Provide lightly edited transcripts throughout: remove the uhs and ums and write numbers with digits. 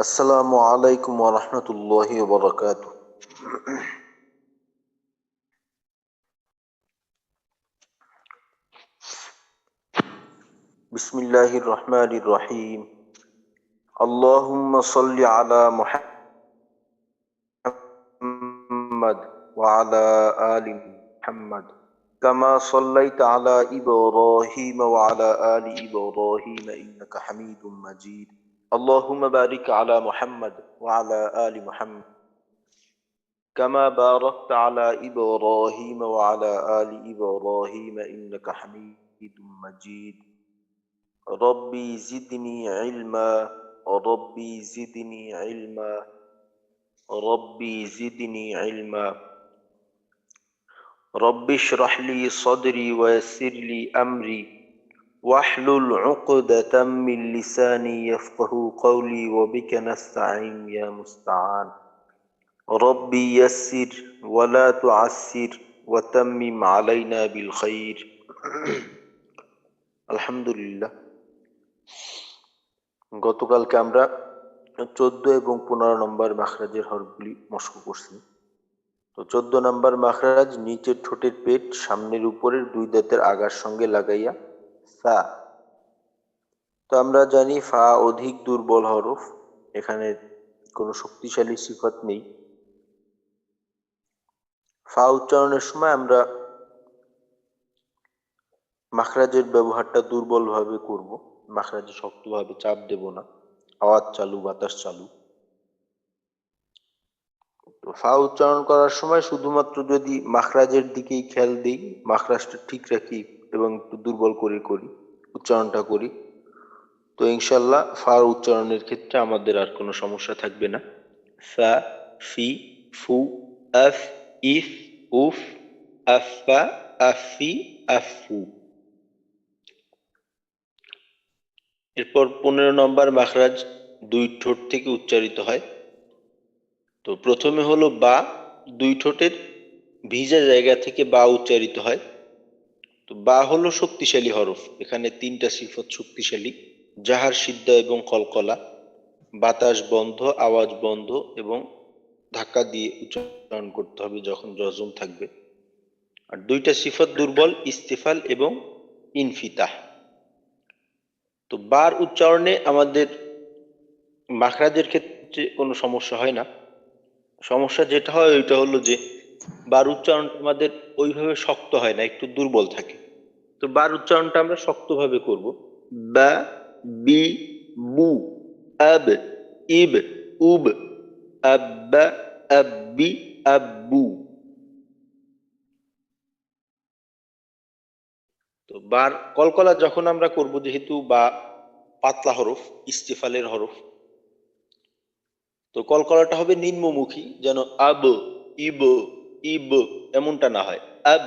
আসসালামু আলাইকুম ওয়া রাহমাতুল্লাহি ওয়া বারাকাতুহু। বিসমিল্লাহির রহমানির রহিম। আল্লাহুম্মা সাল্লি আলা মুহাম্মাদ ওয়া আলা আলি মুহাম্মাদ কামা সাল্লাইতা আলা ইব্রাহিম ওয়া আলা আলি ইব্রাহিম ইন্নাকা হামিদুম মাজিদ। আল্লাহুম্মা বারিক আলা মুহাম্মাদ ওয়া আলা আলি মুহাম্মাদ كما باركت على إبراهيم وعلى آل إبراهيم إنك حميد مجيد. ربي زدني علما ربي زدني علما ربي زدني علما. رب اشرح لي صدري ويسر لي أمري واحلل عقدة من لساني يفقه قولي وبك نستعين يا مستعان. ربي يسر ولا تعسر وتمم علينا بالخير. আলহামদুলিল্লাহ, গতকালকে আমরা 14 এবং 15 নম্বর মাখরাজের হরফগুলি মশক করছি। তো 14 নম্বর মাখরাজ নিচের ঠোঁটের পেট সামনের উপরের দুই দাঁতের আগার সঙ্গে লাগাইয়া ফা। তো আমরা জানি ফা অধিক দুর্বল হরফ, এখানে কোনো শক্তিশালী সিফাত নেই। ফা উচ্চারণের সময় আমরা মাখরাজের ব্যবহারটা দুর্বলভাবে করব, মাখরাজে শক্তভাবে চাপ দেব না, আওয়াজ চালু বাতাস চালু। তো ফা উচ্চারণ করার সময় শুধুমাত্র যদি মাখরাজের দিকেই খেয়াল দিই, মাখরাজটা ঠিক রাখি এবং একটু দুর্বল করে করি, উচ্চারণটা করি, তো ইনশাল্লাহ ফা উচ্চারণের ক্ষেত্রে আমাদের আর কোনো সমস্যা থাকবে না। ফা, ফি, ফু, আফ, ইফ, উফ, আফা, আফি, আফু। এরপর 15 নম্বর মাখরাজ দুই ঠোঁট থেকে উচ্চারিত হয়। তো প্রথমে হলো বা, দুই ঠোঁটের ভিজা জায়গা থেকে বা উচ্চারিত হয়। তো বা হলো শক্তিশালী হরফ, এখানে তিনটা সিফত শক্তিশালী: জাহার, সিদ্ধা এবং কলকলা। বাতাস বন্ধ, আওয়াজ বন্ধ এবং ধাক্কা দিয়ে উচ্চারণ করতে হবে যখন জজম থাকবে। আর দুইটা সিফত দুর্বল: ইস্তিফাল এবং ইনফিতাহ। তো বার উচ্চারণে আমাদের মাখরাজের ক্ষেত্রে কোনো সমস্যা হয় না। সমস্যা যেটা হয় ওইটা হলো যে বার উচ্চারণটা আমাদের ওইভাবে শক্ত হয় না, একটু দুর্বল থাকে। তো বার উচ্চারণটা আমরা শক্তভাবে করব। বা, বি, বু, আব, ইব, উব, আব্বা, আব্বি, আব্বু। তো বার কলকলা যখন আমরা করব, যেহেতু বা পাতলা হরফ, ইস্তিফালের হরফ, তো কলকলাটা হবে নিম্নমুখী, যেন আব, ইব, ইব এমনটা না হয়। আব,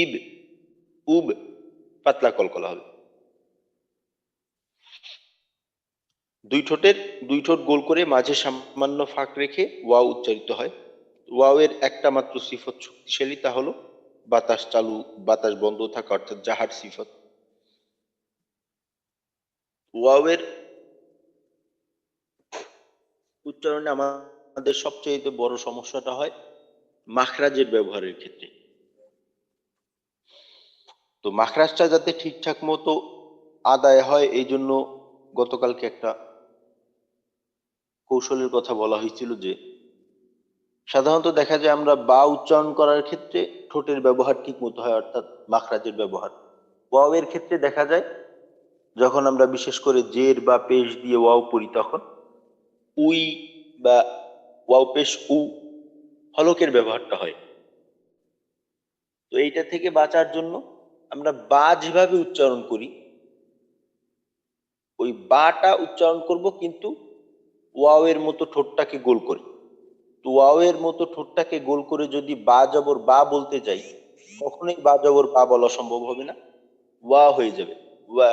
ইব, উব, পাতলা কলকলা হবে। দুই ঠোঁট গোল করে মাঝে সামান্য ফাঁক রেখে ওয়াও উচ্চারিত হয়। ওয়াও এর একটা মাত্র সিফত শক্তিশালী, তা হলো বাতাস চালু বাতাস বন্ধ থাকা, অর্থাৎ জাহার সিফত। ওয়াও এর উচ্চারণে আমাদের সবচেয়ে বড় সমস্যাটা হয় মাখরাজের ব্যবহারের ক্ষেত্রে। তো মাখরাজটা যাতে ঠিকঠাক মতো আদায় হয়, এই জন্য গতকালকে একটা কৌশলের কথা বলা হয়েছিল যে সাধারণত দেখা যায় আমরা বা উচ্চারণ করার ক্ষেত্রে ঠোঁটের ব্যবহার ঠিক মতো হয়, অর্থাৎ মাখরাজের ব্যবহার। ওয়াও এর ক্ষেত্রে দেখা যায় যখন আমরা বিশেষ করে জের বা পেশ দিয়ে ওয়াও পড়ি, তখন উই বা ওয়াও পেশ উ হলকের ব্যবহারটা হয়। তো এইটা থেকে বাঁচার জন্য আমরা বা যেভাবে উচ্চারণ করি ওই বাটা উচ্চারণ করব, কিন্তু ওয়াও এর মতো ঠোঁটটাকে গোল করে। তো ওয়াও এর মতো ঠোঁটটাকে গোল করে যদি বা জবর বা বলতে যাই, কখনোই বা জবর বা বলা সম্ভব হবে না, ওয়া হয়ে যাবে ওয়া।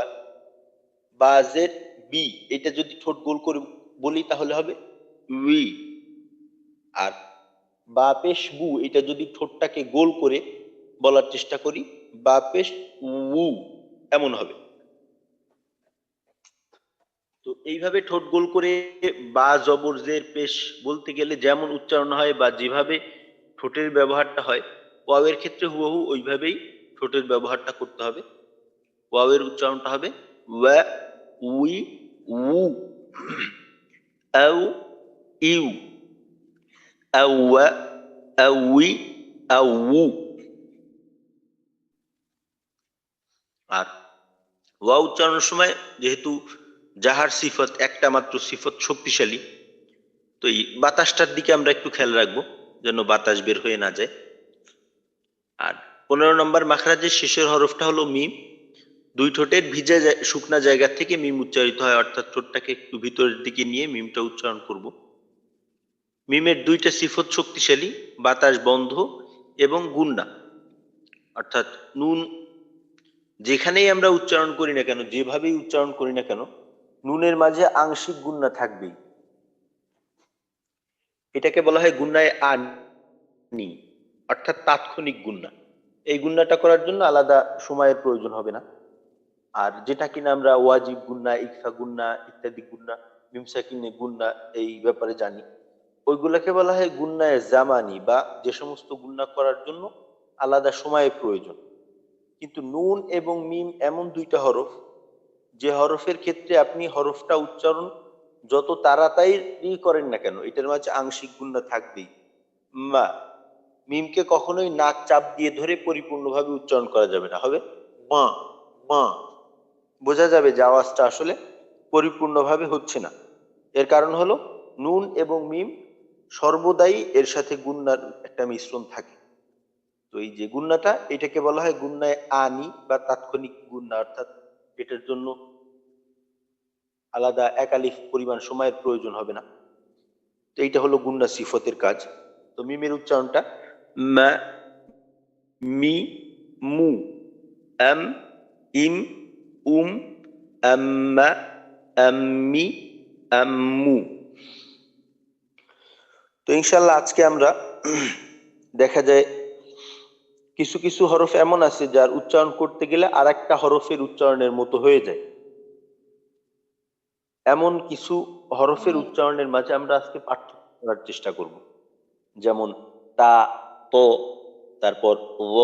বা জের বি, এটা যদি ঠোঁট গোল করে বলি তাহলে হবে উই। আর বা পেশ বু, এটা যদি ঠোঁটটাকে গোল করে বলার চেষ্টা করি, বা পেশ উ, এমন হবে। তো তো এইভাবে ঠোঁট গোল করে বা জবর জের পেশ বলতে গেলে যেমন উচ্চারণ হয় বা যেভাবে ঠোঁটের ব্যবহারটা হয়, ওয়াওয়ের ক্ষেত্রে হুবহু ওইভাবেই ঠোঁটের ব্যবহারটা করতে হবে। ওয়াওয়ের উচ্চারণটা হবে ওয়া, উই, উ, আউ, ইউ, আউয়া, আউই, আউ। আর ওয়া উচ্চারণের সময় যেহেতু যাহার সিফত একটা মাত্র সিফত শক্তিশালী, তো এই বাতাসটার দিকে আমরা একটু খেয়াল রাখবো যেন বাতাস বের হয়ে না যায়। আর 15 নম্বর মাখরাজের শেষের হরফটা হলো মিম। দুই ঠোঁটের ভিজা শুকনা জায়গা থেকে মিম উচ্চারিত হয়, অর্থাৎ ঠোঁটটাকে একটু ভিতরের দিকে নিয়ে মিমটা উচ্চারণ করব। মিমের দুইটা সিফত শক্তিশালী, বাতাস বন্ধ এবং গুন্না, অর্থাৎ নুন যেখানেই আমরা উচ্চারণ করি না কেন, যেভাবেই উচ্চারণ করি না কেন, নুনের মাঝে আংশিক গুন্না থাকবেই। এটাকে বলা হয় গুন্নায় আনি, অর্থাৎ তাৎক্ষণিক গুন্না। এই গুন্নাটা করার জন্য আলাদা সময়ের প্রয়োজন হবে না। আর যেটা কিনা আমরা ওয়াজিব গুন্না, ইকফা গুন্না ইত্যাদি গুন্না, মিমসাকিনে গুন্না এই ব্যাপারে জানি, ওইগুলোকে বলা হয় গুন্নায় জামানি, বা যে সমস্ত গুন্না করার জন্য আলাদা সময়ের প্রয়োজন। কিন্তু নুন এবং মিম এমন দুইটা হরফ, যে হরফের ক্ষেত্রে আপনি হরফটা উচ্চারণ যত তাড়াতাড়ি করেন না কেন, এটার মাঝে আংশিক গুন্না থাকবেই। মা, মিমকে কখনোই নাক চাপ দিয়ে ধরে পরিপূর্ণভাবে উচ্চারণ করা যাবে না, হবে মা, মা। বোঝা যাবে যে আওয়াজটা আসলে পরিপূর্ণভাবে হচ্ছে না। এর কারণ হলো নুন এবং মিম সর্বদাই এর সাথে গুন্নার একটা মিশ্রণ থাকে। তো এই যে গুন্নাটা, এটাকে বলা হয় গুন্নায় আনি বা তাৎক্ষণিক গুন্না, অর্থাৎ এটার জন্য আলাদা একালিফ পরিমাণ সময়ের প্রয়োজন হবে না। তো এইটা হলো গুন্না সিফতের কাজ। তো মিমের উচ্চারণটা মা, মি, মু, আম, ইম, উম, আম্মা, আম্মি, আম্মু। তো ইনশাল্লাহ আজকে আমরা দেখা যায় কিছু কিছু হরফ এমন আছে যার উচ্চারণ করতে গেলে আর একটা হরফের উচ্চারণের মতো হয়ে যায়। এমন কিছু হরফের উচ্চারণের মাঝে আমরা আজকে পার্থক্য করার চেষ্টা করব। যেমন তা, ত, তারপর র,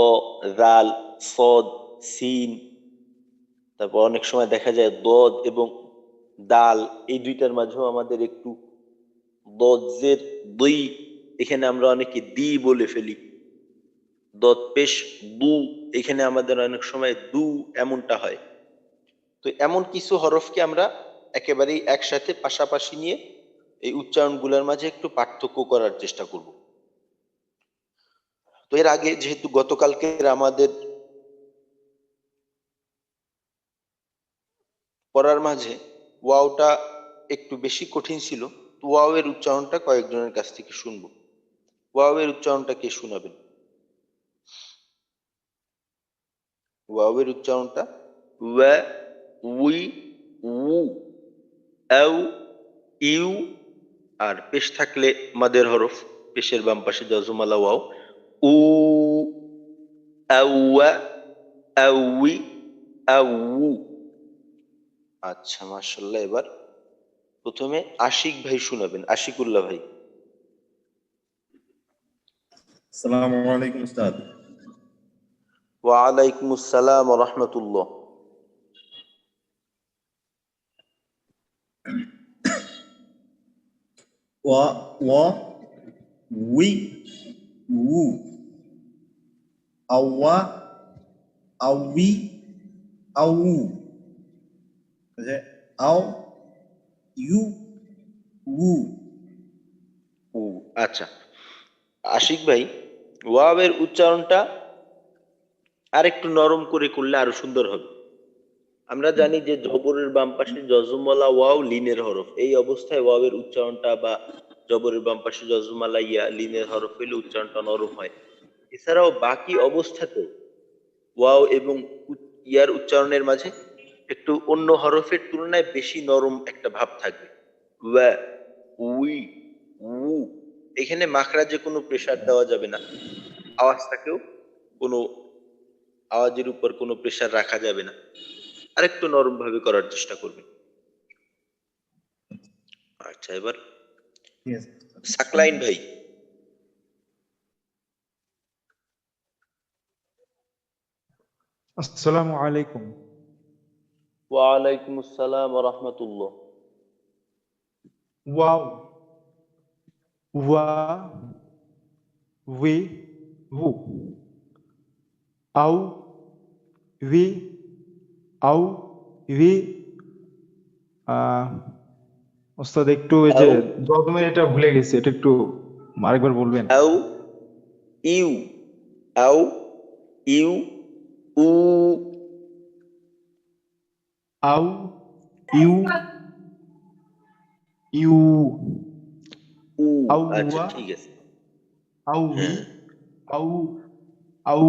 রাল, সদ, সিন, তারপর অনেক সময় দেখা যায় দদ এবং দাল, এই দুইটার মাঝেও আমাদের একটু দজের দুই, এখানে আমরা অনেকে দি বলে ফেলি। দত পেশ দু, এখানে আমাদের অনেক সময় দু এমনটা হয়। তো এমন কিছু হরফকে আমরা একেবারেই একসাথে পাশাপাশি নিয়ে এই উচ্চারণগুলোর মাঝে একটু পার্থক্য করার চেষ্টা করব। তো এর আগে যেহেতু গতকালকের আমাদের পড়ার মাঝে ওয়াওটা একটু বেশি কঠিন ছিল, তো ওয়াও এর উচ্চারণটা কয়েকজনের কাছ থেকে শুনবো। ওয়াও এর উচ্চারণটা কে শোনাবেন? ওয়াও এর উচ্চারণটা ওয়া, উই, উ, আউ, ইউ। আর পেশ থাকলে মাদের হরফ, পেশের বাম পাশে জজমালা ওয়াও, উ, আউয়া, আউই, আউ। আচ্ছা, মাশাআল্লাহ। এবার প্রথমে আশিক ভাই শোনাবেন, আশিকুল্লাহ ভাই। আসসালামু আলাইকুম উস্তাদ। ওয়ালাইকুম আসসালাম ওয়া রাহমাতুল্লাহ। ওয়া, ওয়া, উই, উ, আওয়া, আউই, আউ, আও, ইউ, উ। উ। আচ্ছা আশিক ভাই, ওয়াবের উচ্চারণটা আর একটু নরম করে করলে আরো সুন্দর হবে। আমরা জানি যে জবরের বাম পাশে জজমওয়ালা ওয়াও লিনের হরফ, এই অবস্থায় ওয়াবের উচ্চারণটা, বা জবরের বাম পাশে জজমালা ইয়া লিনের হরফ হইলে উচ্চারণটা নরম হয়। এছাড়াও বাকি অবস্থাতে ওয়াও এবং ইয়ার উচ্চারণের মাঝে একটু অন্য হরফের তুলনায় বেশি নরম একটা ভাব থাকবে। ওয়া, উই, উ। এখানে মাখরাজে কোনো প্রেসার দেওয়া যাবে না, আওয়াজটাকেও কোনো আওয়াজের উপর কোনো প্রেসার রাখা যাবে না। আরেকটু নরম ভাবে করার চেষ্টা করবেন। আচ্ছা, এবার Yes. সাকলাইন ভাই। আসসালামু আলাইকুম। ওয়ালাইকুম আসসালাম ওয়া রাহমাতুল্লাহ। ওয়াও, ওয়া, ওয়ে, উ, আউ, ওয়ে, আউ, ওয়ে। ওস্তাদ একটু ওই যে আউ, জজমের এটা ভুলে গেছি, এটা একটু আরেকবার বলবেন? আউ, ইউ, আউ, ইউ, উ, আউ, ইউ, ইউ, উ। আউ, আচ্ছা, ওয়া, ঠিক আছে। আউ, ওয়ে, হ্যাঁ, আউ, আউ,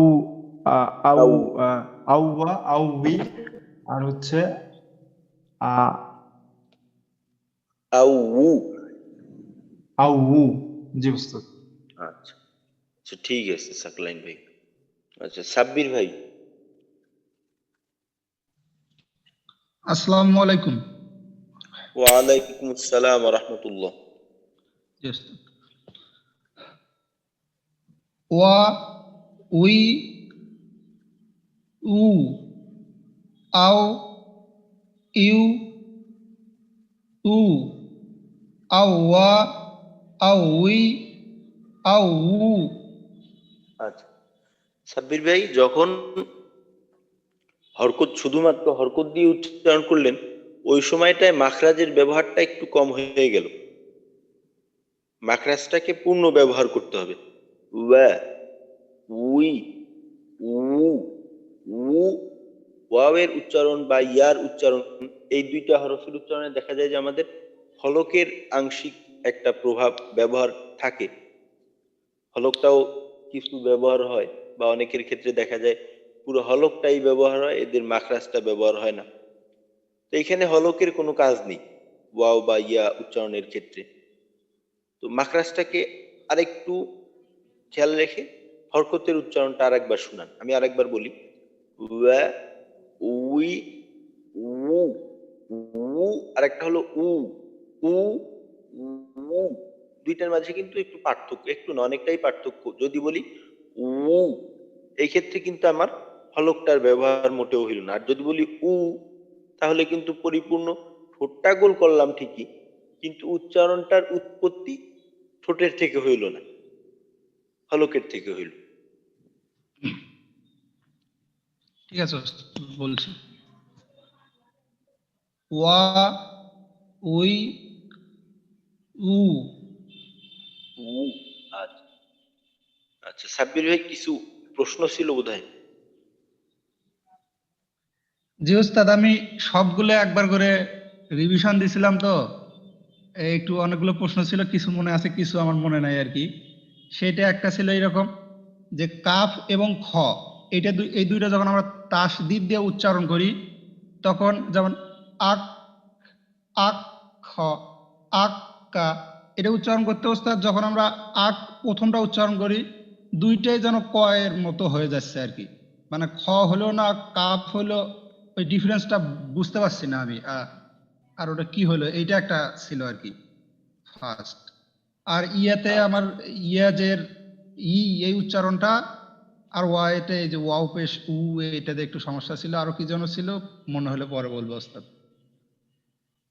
আউ, আউ, আউ, ওয়া, আউ, ওয়ে, আর হচ্ছে আ, আউ, উ। আউ, উ। জি ওস্তাদ। আচ্ছা, আচ্ছা, ঠিক আছে সাকলাইন ভাই। আচ্ছা, সাব্বির ভাই। আসসালামু আলাইকুম। ওয়ালাইকুম আসসালাম ওয়া রাহমাতুল্লাহ। Yes. ওয়া, উই, উ, আও, ইউ, উ, আও, ওয়া, আও, উই, আও, উ। আচ্ছা, সাব্বির ভাই যখন হরকত শুধুমাত্র হরকত দিয়ে উচ্চারণ করলেন, ওই সময়টায় মাখরাজের ব্যবহারটা একটু কম হয়ে গেল। মাখরাজটাকে পূর্ণ ব্যবহার করতে হবে। ওয়া, উই, উ, উ, ওয়াওয়ের উচ্চারণ বা ইয়ার উচ্চারণ, এই দুইটা হরফের উচ্চারণে দেখা যায় যে আমাদের হলকের আংশিক একটা প্রভাব ব্যবহার থাকে। হলকটাও কিছু ব্যবহার হয়, বা অনেকের ক্ষেত্রে দেখা যায় পুরো হলকটাই ব্যবহার হয়, এদের মাখরাজটা ব্যবহার হয় না। তো এখানে হলকের কোনো কাজ নেই ওয়াও বা ইয়া উচ্চারণের ক্ষেত্রে। তো মাখরাজটাকে আরেকটু খেয়াল রেখে হরকতের উচ্চারণটা আরেকবার শুনান। আমি আরেকবার বলি, ওয়া, উই, উ, উ, আরেকটা হলো উ, উ, উ। দুইটার মাঝে কিন্তু একটু পার্থক্য, একটু না অনেকটাই পার্থক্য। যদি বলি উ, এই ক্ষেত্রে কিন্তু আমার হলকটার ব্যবহার মোটেও হইল না। আর যদি বলি উ, তাহলে কিন্তু পরিপূর্ণ ঠোঁটটা গোল করলাম ঠিকই, কিন্তু উচ্চারণটার উৎপত্তি ঠোঁটের থেকে হইল না, হলকের থেকে হইল। ঠিক আছে ওস্তাদ, বলছি। ওয়া, উই, উ। উ। আচ্ছা, আচ্ছা, সাব্বির ভাই কিছু প্রশ্ন ছিল বোধহয়। জি ওস্তাদ, আমি সবগুলো একবার করে রিভিশন দিছিলাম তো, একটু অনেকগুলো প্রশ্ন ছিল, কিছু মনে আছে কিছু আমার মনে নাই আর কি। সেটা একটা ছিল এরকম যে কাফ এবং খ, এই দুইটা যখন আমরা তাসদিদ দিয়ে উচ্চারণ করি, তখন যেমন আক, আক, খ, আক, কা, এটা উচ্চারণ করতে ওস্তাদ যখন আমরা আক প্রথমটা উচ্চারণ করি, দুইটাই যেন ক এর মতো হয়ে যাচ্ছে আর কি। মানে খ হলো না কাফ হলো, ওই ডিফারেন্সটা বুঝতে পারছি না আমি। আর ওটা কি হলো, এইটা একটা ছিল আর কি ফার্স্ট। আর ইয়াতে আচ্ছা, আমার ইয়াজের এই উচ্চারণটা, আর ওয়াইতে এই যে ওয়াও পেশ উ, এটাতে একটু সমস্যা ছিল। আরো কি যেন ছিল, মনে হলে পরে বলবো ওস্তাদ।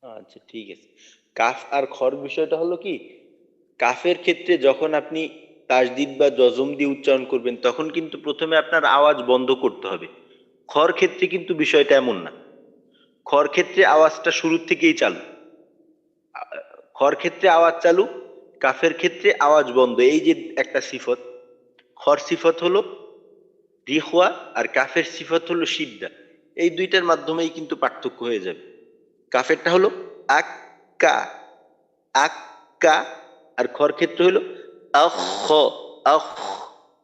আচ্ছা, ঠিক আছে। কাফ আর খর বিষয়টা হলো কি, কাফের ক্ষেত্রে যখন আপনি তাসদিদ বা জজম দিয়ে উচ্চারণ করবেন, তখন কিন্তু প্রথমে আপনার আওয়াজ বন্ধ করতে হবে। খর ক্ষেত্রে কিন্তু বিষয়টা এমন না। খর ক্ষেত্রে আওয়াজটা শুরু থেকেই চালু। খর ক্ষেত্রে আওয়াজ চালু, কাফের ক্ষেত্রে আওয়াজ বন্ধ। এই যে একটা সিফত, খর সিফত হলো রিখওয়া, আর কাফের সিফত হলো সিদ্দা। এই দুইটার মাধ্যমেই কিন্তু পার্থক্য হয়ে যাবে। কাফেরটা হলো আক্কা, আক্কা, আর খর ক্ষেত্র হলো আখ, আখ।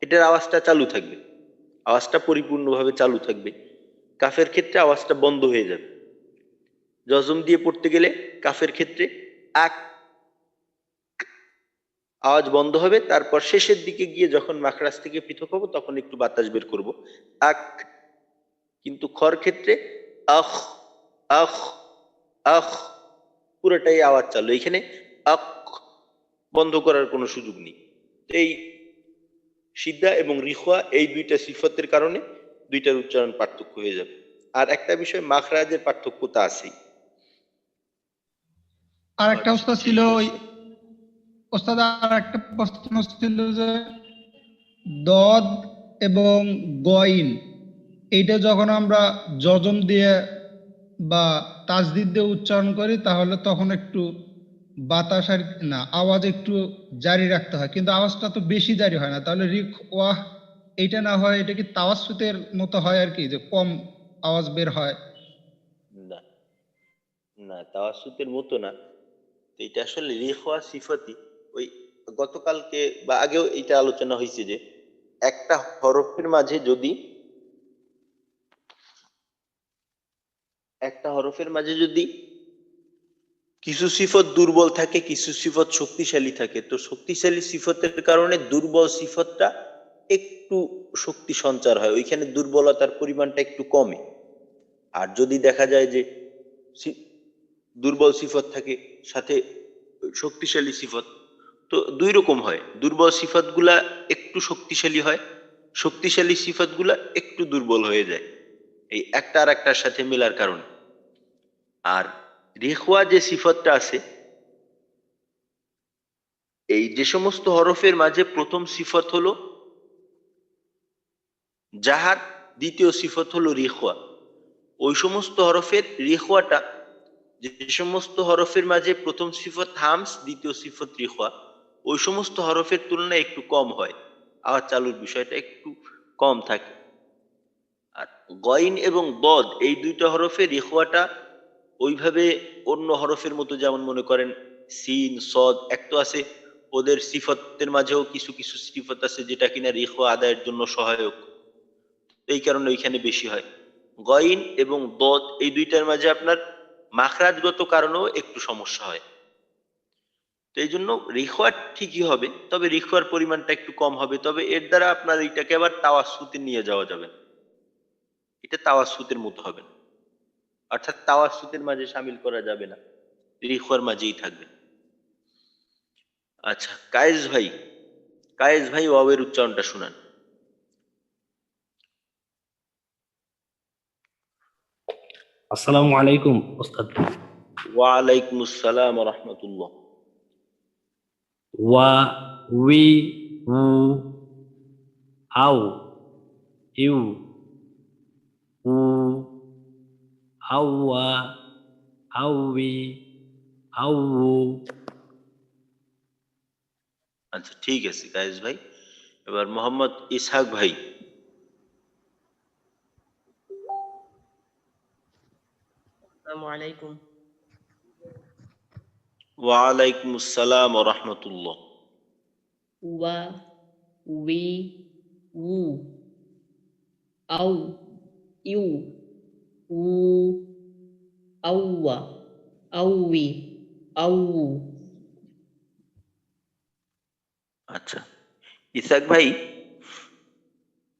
এটার আওয়াজটা চালু থাকবে, আওয়াজটা পরিপূর্ণভাবে চালু থাকবে। কাফের ক্ষেত্রে আওয়াজটা বন্ধ হয়ে যাবে। জজম দিয়ে পড়তে গেলে কাফের ক্ষেত্রে আক, আওয়াজ বন্ধ হবে, তারপর শেষের দিকে গিয়ে যখন মাখরাজ থেকে পৃথক হবো তখন একটু বাতাস বের করব, আক। কিন্তু খর ক্ষেত্রে আখ, আখ, আখ, পুরোটাই আওয়াজ চালু, এখানে আক বন্ধ করার কোনো সুযোগ নেই। এই সিদ্ধা এবং রিখওয়া এই দুইটা সিফতের কারণে দুইটার উচ্চারণ পার্থক্য হয়ে যাবে। আর একটা বিষয় মাখরাজের পার্থক্য তা আছেই। আর একটা আচ্ছা, উস্তাদ ঠিক ছিল ওই আছে। ওস্তাদ, আর একটা প্রশ্ন ছিল যে দদ এবং গইন, এইটা যখন আমরা যজম দিয়ে বা তাজদিদ দিয়ে উচ্চারণ করি তাহলে তখন একটু বাতাস আর না আওয়াজ একটু জারি রাখতে হয়, কিন্তু আওয়াজটা তো বেশি জারি হয় না, তাহলে রিখ ওয়াহ এইটা না হয় এটা কি তাওয়াসসুতের মতো হয় আর কি, যে কম আওয়াজ বের হয়? না, না, তাওয়াসুতের মতো না। তো এটা আসলে রিখওয়া সিফাতি। ওই গতকালকে বা আগেও এটা আলোচনা হয়েছে যে একটা হরফের মাঝে যদি কিছু সিফত দুর্বল থাকে, কিছু সিফত শক্তিশালী থাকে, তো শক্তিশালী সিফতের কারণে দুর্বল সিফতটা একটু শক্তি সঞ্চার হয়, ওইখানে দুর্বলতার পরিমাণটা একটু কমে। আর যদি দেখা যায় যে দুর্বল সিফত থাকে সাথে শক্তিশালী সিফত, তো দুই রকম হয়, দুর্বল সিফতগুলা একটু শক্তিশালী হয়, শক্তিশালী সিফতগুলা একটু দুর্বল হয়ে যায়, এই একটা আর একটার সাথে মেলার কারণে। আর রেখওয়া যে সিফতটা আছে, এই যে সমস্ত হরফের মাঝে প্রথম সিফত হলো জাহার, দ্বিতীয় সিফত হলো রেখওয়া, ওই সমস্ত হরফের রেখওয়াটা, যে সমস্ত হরফের মাঝে প্রথম সিফত হামস, দ্বিতীয় সিফত রেখওয়া, ওই সমস্ত হরফের তুলনায় একটু কম হয়, আওয়াজ চালুর বিষয়টা একটু কম থাকে। আর গইন এবং বদ এই দুইটা হরফের রেখওয়াটা ওইভাবে অন্য হরফের মতো, যেমন মনে করেন সিন সদ এক তো আছে, ওদের সিফতের মাঝেও কিছু কিছু সিফত আছে যেটা কিনা রেখওয়া আদায়ের জন্য সহায়ক, এই কারণে ওইখানে বেশি হয়। গইন এবং বদ এই দুইটার মাঝে আপনার মাখরাজগত কারণেও একটু সমস্যা হয়। তো এই জন্য রিখওয়ার ঠিকই হবে, তবে রিখওয়ার পরিমাণটা একটু কম হবে, তবে এর দ্বারা আপনার এইটাকে আবার তাওয়াসসুতে নিয়ে যাওয়া যাবে না, এটা তাওয়াসসুতের মতো হবে না, অর্থাৎ তাওয়াসসুতের মাঝে শামিল করা যাবে না, রিখওয়ার মাঝেই থাকবে। আচ্ছা, কায়েস ভাই ওয়াওয়ের উচ্চারণটা শুনান। আসসালামু আলাইকুম ওস্তাদ। ওয়ালাইকুম আসসালাম ওয়া রাহমাতুল্লাহ। ওয়া, উই, উ, আউ, ইউ, উ, আউয়া, আউই, আউ। আচ্ছা, ঠিক আছে কায়েস ভাই। এবার মোহাম্মদ ইসহাক ভাই। আসসালামু আলাইকুম। ওয়ালাইকুম আসসালাম ওয়া রাহমাতুল্লাহ। ওয়া, উই, উ, আউ, ইউ, উ, আউয়া, আউই, আউ। আচ্ছা, ইসহাক ভাই,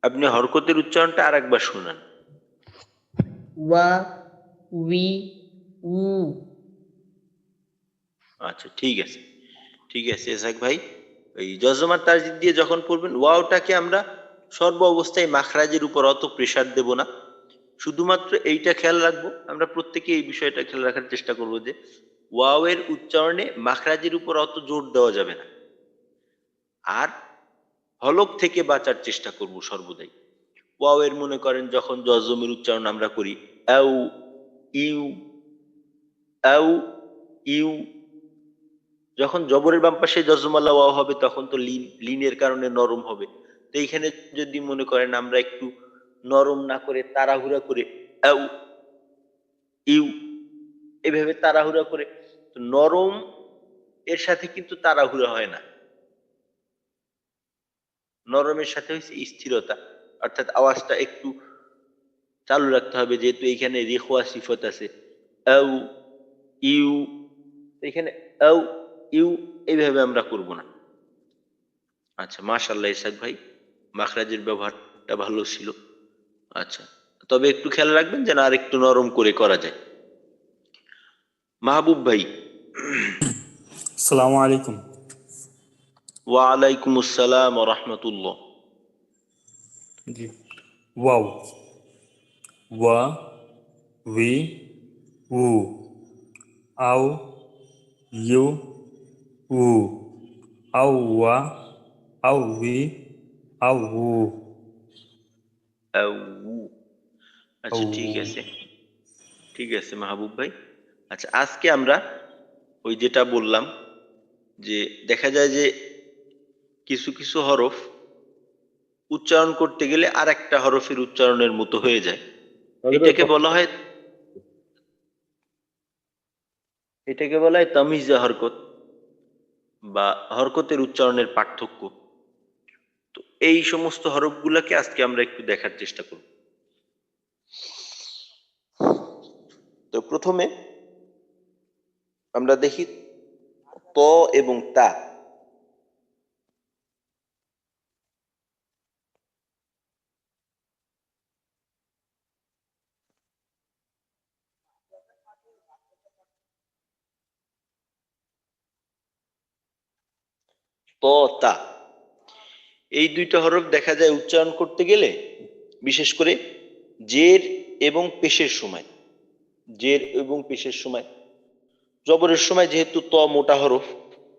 আপনি হরকতের উচ্চারণটা আর একবার শুনান। ওয়া, উই, উ। আচ্ছা, ঠিক আছে, ঠিক আছে ইসহাক ভাই। এই জজমার তাসদিদ দিয়ে যখন পড়বেন, ওয়াওটাকে আমরা সর্ব অবস্থায় মাখরাজের উপর অত প্রেসার দেব না, শুধুমাত্র এইটা খেয়াল রাখবো, আমরা প্রত্যেকে এই বিষয়টা খেয়াল রাখার চেষ্টা করব যে ওয়াওয়ের উচ্চারণে মাখরাজের উপর অত জোর দেওয়া যাবে না, আর হলক থেকে বাঁচার চেষ্টা করব সর্বদাই। ওয়াওয়ের মনে করেন যখন জজমের উচ্চারণ আমরা করি আউ, ইউ, আউ, ইউ, যখন জবরের বাম পাশে জজমালা ওয়াও হবে তখন তো লিনের কারণে নরম হবে, তো এইখানে যদি মনে করেন আমরা একটু নরম না করে তাড়াহুড়া করে আউ, ইউ, এভাবে তাড়াহুড়া করে, তো নরম এর সাথে কিন্তু তাড়াহুড়া হয় না, নরমের সাথে হচ্ছে স্থিরতা, অর্থাৎ আওয়াজটা একটু চালু রাখতে হবে, যেহেতু এখানে রেখোয়া সিফত আছে আউ, ইউ, এখানে আউ, ইউ এইভাবে আমরা করব না। আচ্ছা, মাশাআল্লাহ ইসহাক ভাই, মাখরাজের ব্যবহারটা ভালো ছিল। আচ্ছা, তবে একটু খেয়াল রাখবেন যেন আর একটু নরম করে করা যায়। মাহবুব ভাই, আসসালামু আলাইকুম। ওয়ালাইকুম আসসালাম ওয়া রাহমাতুল্লাহ। জি। ওয়াও, ওয়া, উই, উ, আও, ইউ, উ, আও, ওয়া, আও, উই, আও, উ, আউ। আও, আচ্ছা, ঠিক আছে মাহবুব ভাই। আচ্ছা, আজকে আমরা ওই যেটা বললাম যে দেখা যায় যে কিছু কিছু হরফ উচ্চারণ করতে গেলে আর একটা হরফের উচ্চারণের মতো হয়ে যায়। এটাকে বলা হয় তামিজে হরকত বা হরকতের উচ্চারণের পার্থক্য। তো এই সমস্ত হরফগুলোকে আজকে আমরা একটু দেখার চেষ্টা করব। তো প্রথমে আমরা দেখি ত এবং তা। ত, তা, এই দুইটা হরফ দেখা যায় উচ্চারণ করতে গেলে বিশেষ করে জের এবং পেশের সময়, জবরের সময় যেহেতু ত মোটা হরফ,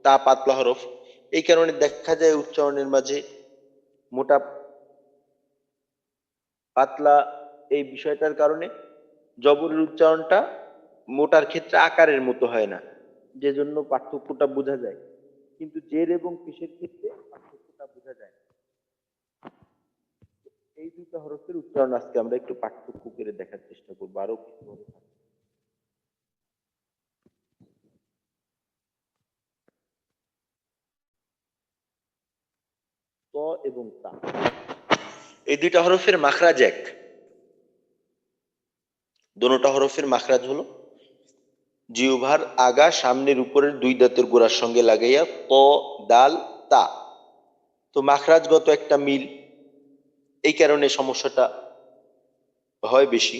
তা পাতলা হরফ, এই কারণে দেখা যায় উচ্চারণের মাঝে মোটা পাতলা এই বিষয়টার কারণে জবরের উচ্চারণটা মোটার ক্ষেত্রে আকারের মতো হয় না, যে জন্য পার্থক্যটা বোঝা যায়। কিন্তু জের এবং পেশের ক্ষেত্রে পার্থক্যটা বোঝা যায় না। এই দুইটা হরফের উচ্চারণ আজকে আমরা একটু পার্থক্য করে দেখার চেষ্টা করবো। আরো কিছু হরফ আছে। ত এবং তা, এই দুইটা হরফের মাখরাজ এক। দোনোটা হরফের মাখরাজ হলো জিহ্বার আগা সামনের উপরের দুই দাঁতের গোড়ার সঙ্গে লাগাইয়া ত, দাল, তা। তো মাখরাজগত একটা মিল, এই কারণে সমস্যাটা হয় বেশি।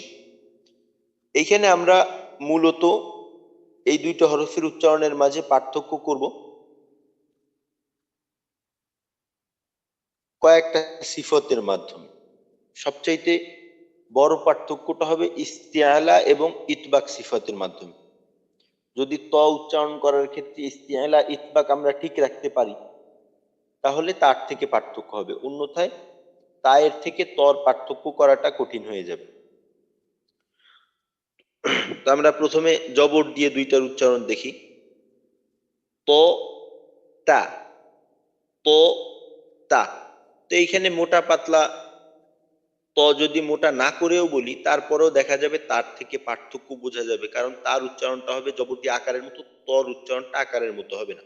এইখানে আমরা মূলত এই দুইটা হরফের উচ্চারণের মাঝে পার্থক্য করব কয়েকটা সিফতের মাধ্যমে। সবচাইতে বড় পার্থক্যটা হবে ইস্তিআলা এবং ইতবাক সিফতের মাধ্যমে। যদি ত উচ্চারণ করার ক্ষেত্রে ইস্তিআলা ইতবাক আমরা ঠিক রাখতে পারি, তাহলে তার থেকে পার্থক্য হবে। অন্যথায় তায়ের থেকে তর পার্থক্য করাটা কঠিন হয়ে যাবে। তো আমরা প্রথমে জবর দিয়ে দুইটার উচ্চারণ দেখি। ত, তা, ত, তা। তো এইখানে মোটা পাতলা ত যদি মোটা না করেও বলি, তারপরেও দেখা যাবে তার থেকে পার্থক্য বোঝা যাবে, কারণ তার উচ্চারণটা হবে জবরটি আকারের মতো, তর উচ্চারণটা আকারের মতো হবে না।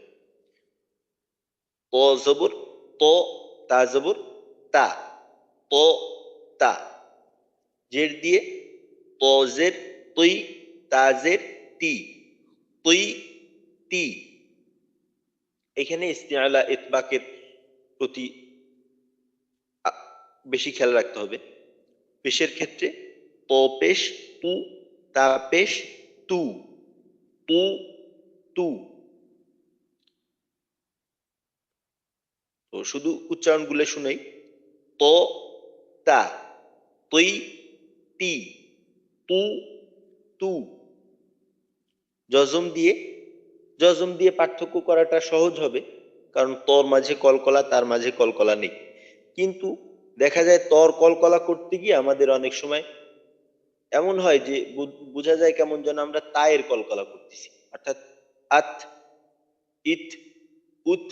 ত জবর ত, তা জবর তা, ত, তা। জের দিয়ে ত জের তুই, তা জের তি, তুই, তি। এখানে ইস্তিআলা ইতবাকের প্রতি বেশি খেয়াল রাখতে হবে। পেশের ক্ষেত্রে ত পেশ তু, তা পেশ তু, তু, তু। তো শুধু উচ্চারণগুলো শুনেই। ত, তা, তুই, তি, তু, তু। জজম দিয়ে পার্থক্য করাটা সহজ হবে, কারণ তর মাঝে কলকলা, তার মাঝে কলকলা নেই। কিন্তু দেখা যায় তর কলকলা করতে গিয়ে আমাদের অনেক সময় এমন হয় যে বোঝা যায় কেমন যেন আমরা তায়ের কলকলা করতেছি, অর্থাৎ আত, ইত, উত,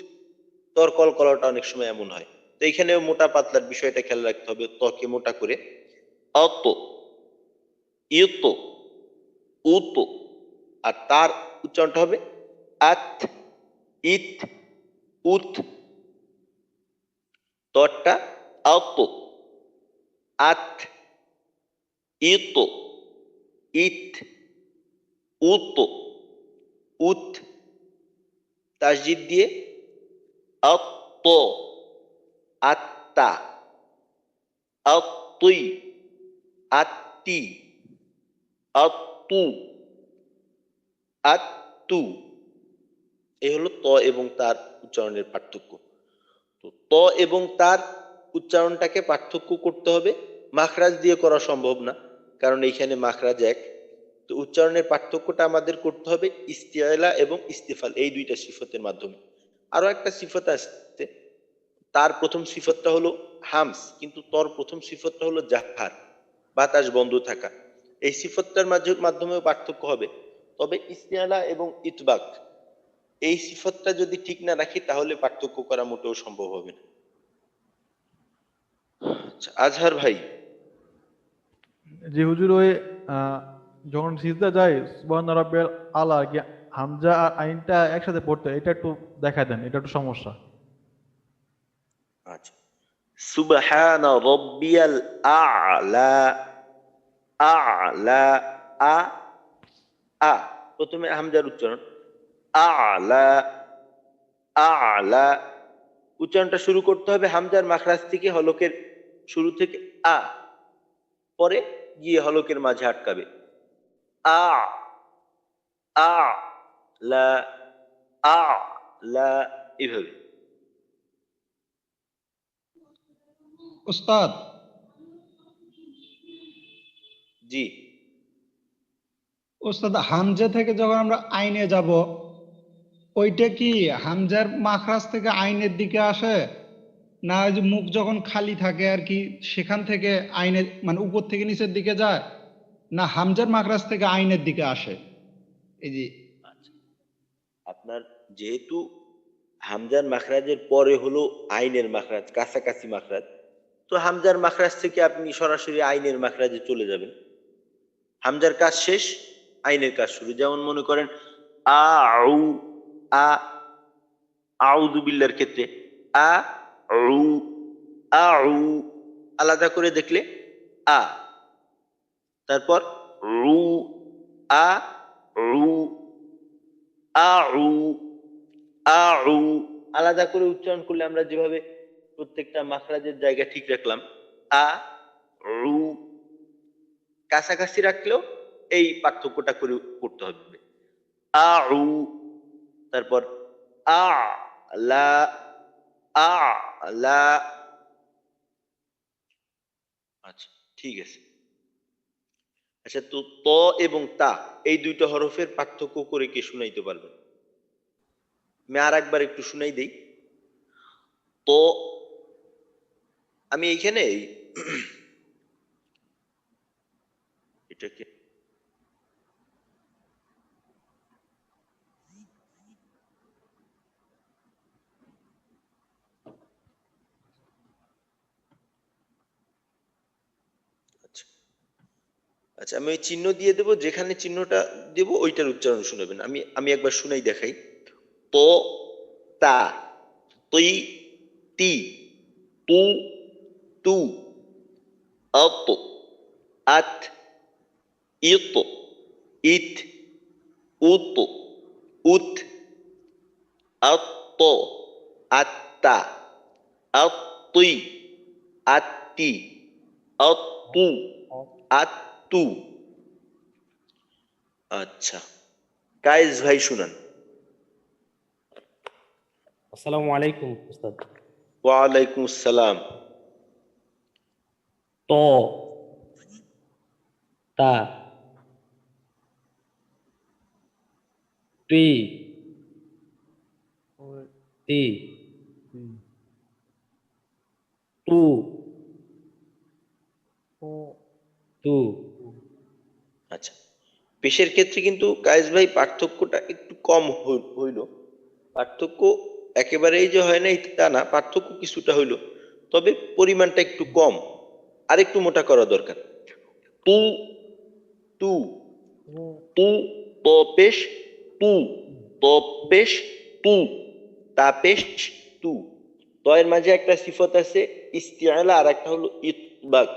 তর কলকলাটা অনেক সময় এমন হয়। তো এখানেও মোটা পাতলার বিষয়টা খেয়াল রাখতে হবে। তকে মোটা করে অত, ইত, উত। আর তার উচ্চারণটা হবে আত, ইত, উত। তরটা অত, আত, ইত, ইত, উত, উত। তাসজিদ দিয়ে অত, আত্তা, অতুই, আত্তি, অতু, আত্তু। এই হলো ত এবং তার উচ্চারণের পার্থক্য। তো ত এবং তার উচ্চারণটাকে পার্থক্য করতে হবে, মাখরাজ দিয়ে করা সম্ভব না, কারণ এইখানে মাখরাজ এক। তো উচ্চারণের পার্থক্যটা আমাদের করতে হবে ইস্তিআলা এবং ইস্তিফাল, এই দুইটা সিফতের মাধ্যমে। আরো একটা সিফত আসছে, তার প্রথম সিফতটা হলো হামস, কিন্তু তর প্রথম সিফতটা হলো জাহার, বাতাস বন্ধ থাকা। এই সিফতটার মাধ্যমেও পার্থক্য হবে। তবে ইস্তিআলা এবং ইতবাক, এই সিফতটা যদি ঠিক না রাখি তাহলে পার্থক্য করা মোটেও সম্ভব হবে না। আচ্ছা, আজহার ভাই, জি হুজুর, ওই আহ, যখন সিজদা যায় সুবহান রাব্বিয়াল আলা কি হামজা আর আইনটা একসাথে পড়তে, এটা একটু দেখা দেন, এটা একটু সমস্যা। আচ্ছা, সুবহানা রাব্বিয়াল আ'লা, আ'লা, আ, আ, প্রথমে হামজার উচ্চারণ, আ'লা, আ'লা। উচ্চারণটা শুরু করতে হবে হামজার মাখরাজ থেকে, হলকের শুরু থেকে আ, পরে গিয়ে হলকের মাঝে আটকাবে। আ, আ, লা, আ, লা, এইভাবে। উস্তাদ, জি, উস্তাদ হামজা থেকে যখন আমরা আইনে যাব, ওইটা কি হামজার মাখরাজ থেকে আইনের দিকে আসে, না ওই যে মুখ যখন খালি থাকে আর কি সেখান থেকে আইনের মানে উপর থেকে নিচের দিকে যায়, না হামজার মাখরাজ থেকে আইনের দিকে আসে? এই যে আচ্ছা, আপনার যেহেতু হামজার মাখরাজের পরে হলো আইনের মাখরাজ, কাছাকাছি মাখরাজ, তো হামজার মাখরাজ থেকে আপনি সরাসরি আইনের মাখরাজে চলে যাবেন। হামজার কাজ শেষ, আইনের কাজ শুরু। যেমন মনে করেন আউ, আ, আউযু বিল্লাহর ক্ষেত্রে আ, উ, আউ, আলাদা করে দেখলে আ, তারপর রু, আ, রু, আউ, আউ, আলাদা করে উচ্চারণ করলে আমরা যেভাবে প্রত্যেকটা মাখরাজের জায়গা ঠিক রাখলাম, আ, রু, কাছাকাছি রাখলেও এই পার্থক্যটা করে করতে হবে। আউ, তারপর আ, লা, আ, লা। আচ্ছা, ঠিক আছে। আচ্ছা, তো ত এবং তা, এই দুইটা হরফের পার্থক্য করে কে শুনাইতে পারবেন? আমি আর একবার একটু শুনাই দেই। তো আমি এইখানে এটাকে আচ্ছা, আচ্ছা, আমি ওই চিহ্ন দিয়ে দেবো, যেখানে চিহ্নটা দেব ওইটার উচ্চারণ শুনবেন। আমি আমি একবার শুনাই দেখাই। তো, তা, তুই, তি, তু, তু, আত, আত, ইত, ইত, উত, উত, আত্ত, আত্তা, আত্তুই, আত্তি, আত্তু, আত্তু। আচ্ছা, কায়েস ভাই শুনান। আসসালামু আলাইকুম উস্তাদ। ওয়ালাইকুম আসসালাম। ত, তা, তি, ওই, তি, জি, তু, ও, তু। ও, আচ্ছা, পেশের ক্ষেত্রে কিন্তু কায়েস ভাই পার্থক্যটা একটু কম হইল। পার্থক্য একেবারেই যে হয় নাই তা না, পার্থক্য কিছুটা হইল, তবে পরিমাণটা একটু কম, আর একটু মোটা করা দরকার। তু, তু, ও, তু, ত পেশ, তু, ত পেশ, তু, তা পেশ, তু। তয়ের মাঝে একটা সিফত আছে ইস্তিআলা, আর একটা হলো ইতবাক।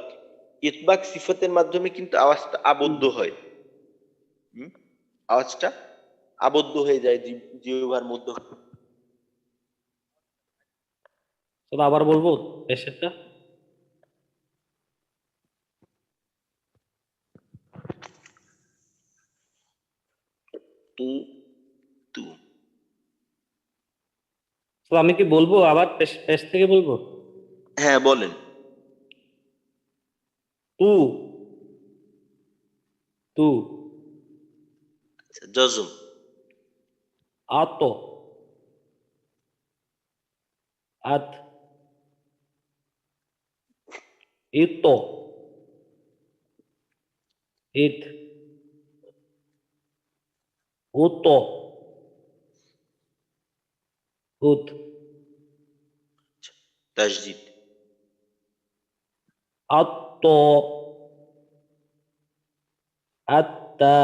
ইতবাক সিফতের মাধ্যমে কিন্তু আওয়াজটা আবদ্ধ হয়। হুম? আওয়াজটা আবদ্ধ হয়ে যায় জিহ্বার মধ্যে। তবে আবার বলবো পেশেরটা। তু, তু, তো আমি কি বলবো আবার পেশ পেশ থেকে বলবো? হ্যাঁ বলেন। তু তু আচ্ছা, জজম। আত আত ইত ইত উত উত তাসদিদ। আত্ত আত্তা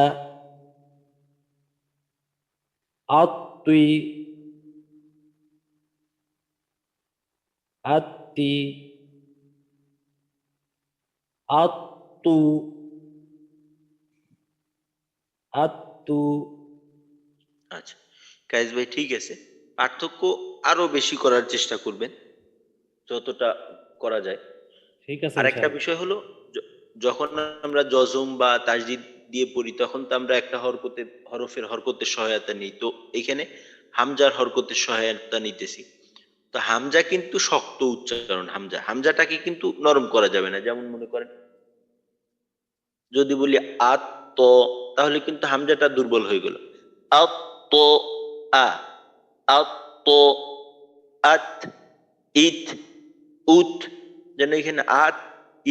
আত্তুই আত্তি আত্তু আত্তু। আচ্ছা কায়েস ভাই, ঠিক আছে, পার্থক্য আরো বেশি করার চেষ্টা করবেন যতটা করা যায়। ঠিক আছে আর একটা ইনশাআল্লাহ। বিষয় হলো, যখন আমরা জজম বা তাসদিদ দিয়ে পড়ি তখন তো আমরা একটা হরফের হরকতের সহায়তা নিই। তো এখানে হামজার হরকতের সহায়তা নিতেছি। তো হামজা কিন্তু শক্ত উচ্চারণ, হামজাটাকে কিন্তু নরম করা যাবে না। যেমন মনে করেন যদি বলি আত ত, তাহলে কিন্তু হামজাটা দুর্বল হয়ে গেল। আত ত আ, আত ত আত, ইত উত, যেন এখানে আত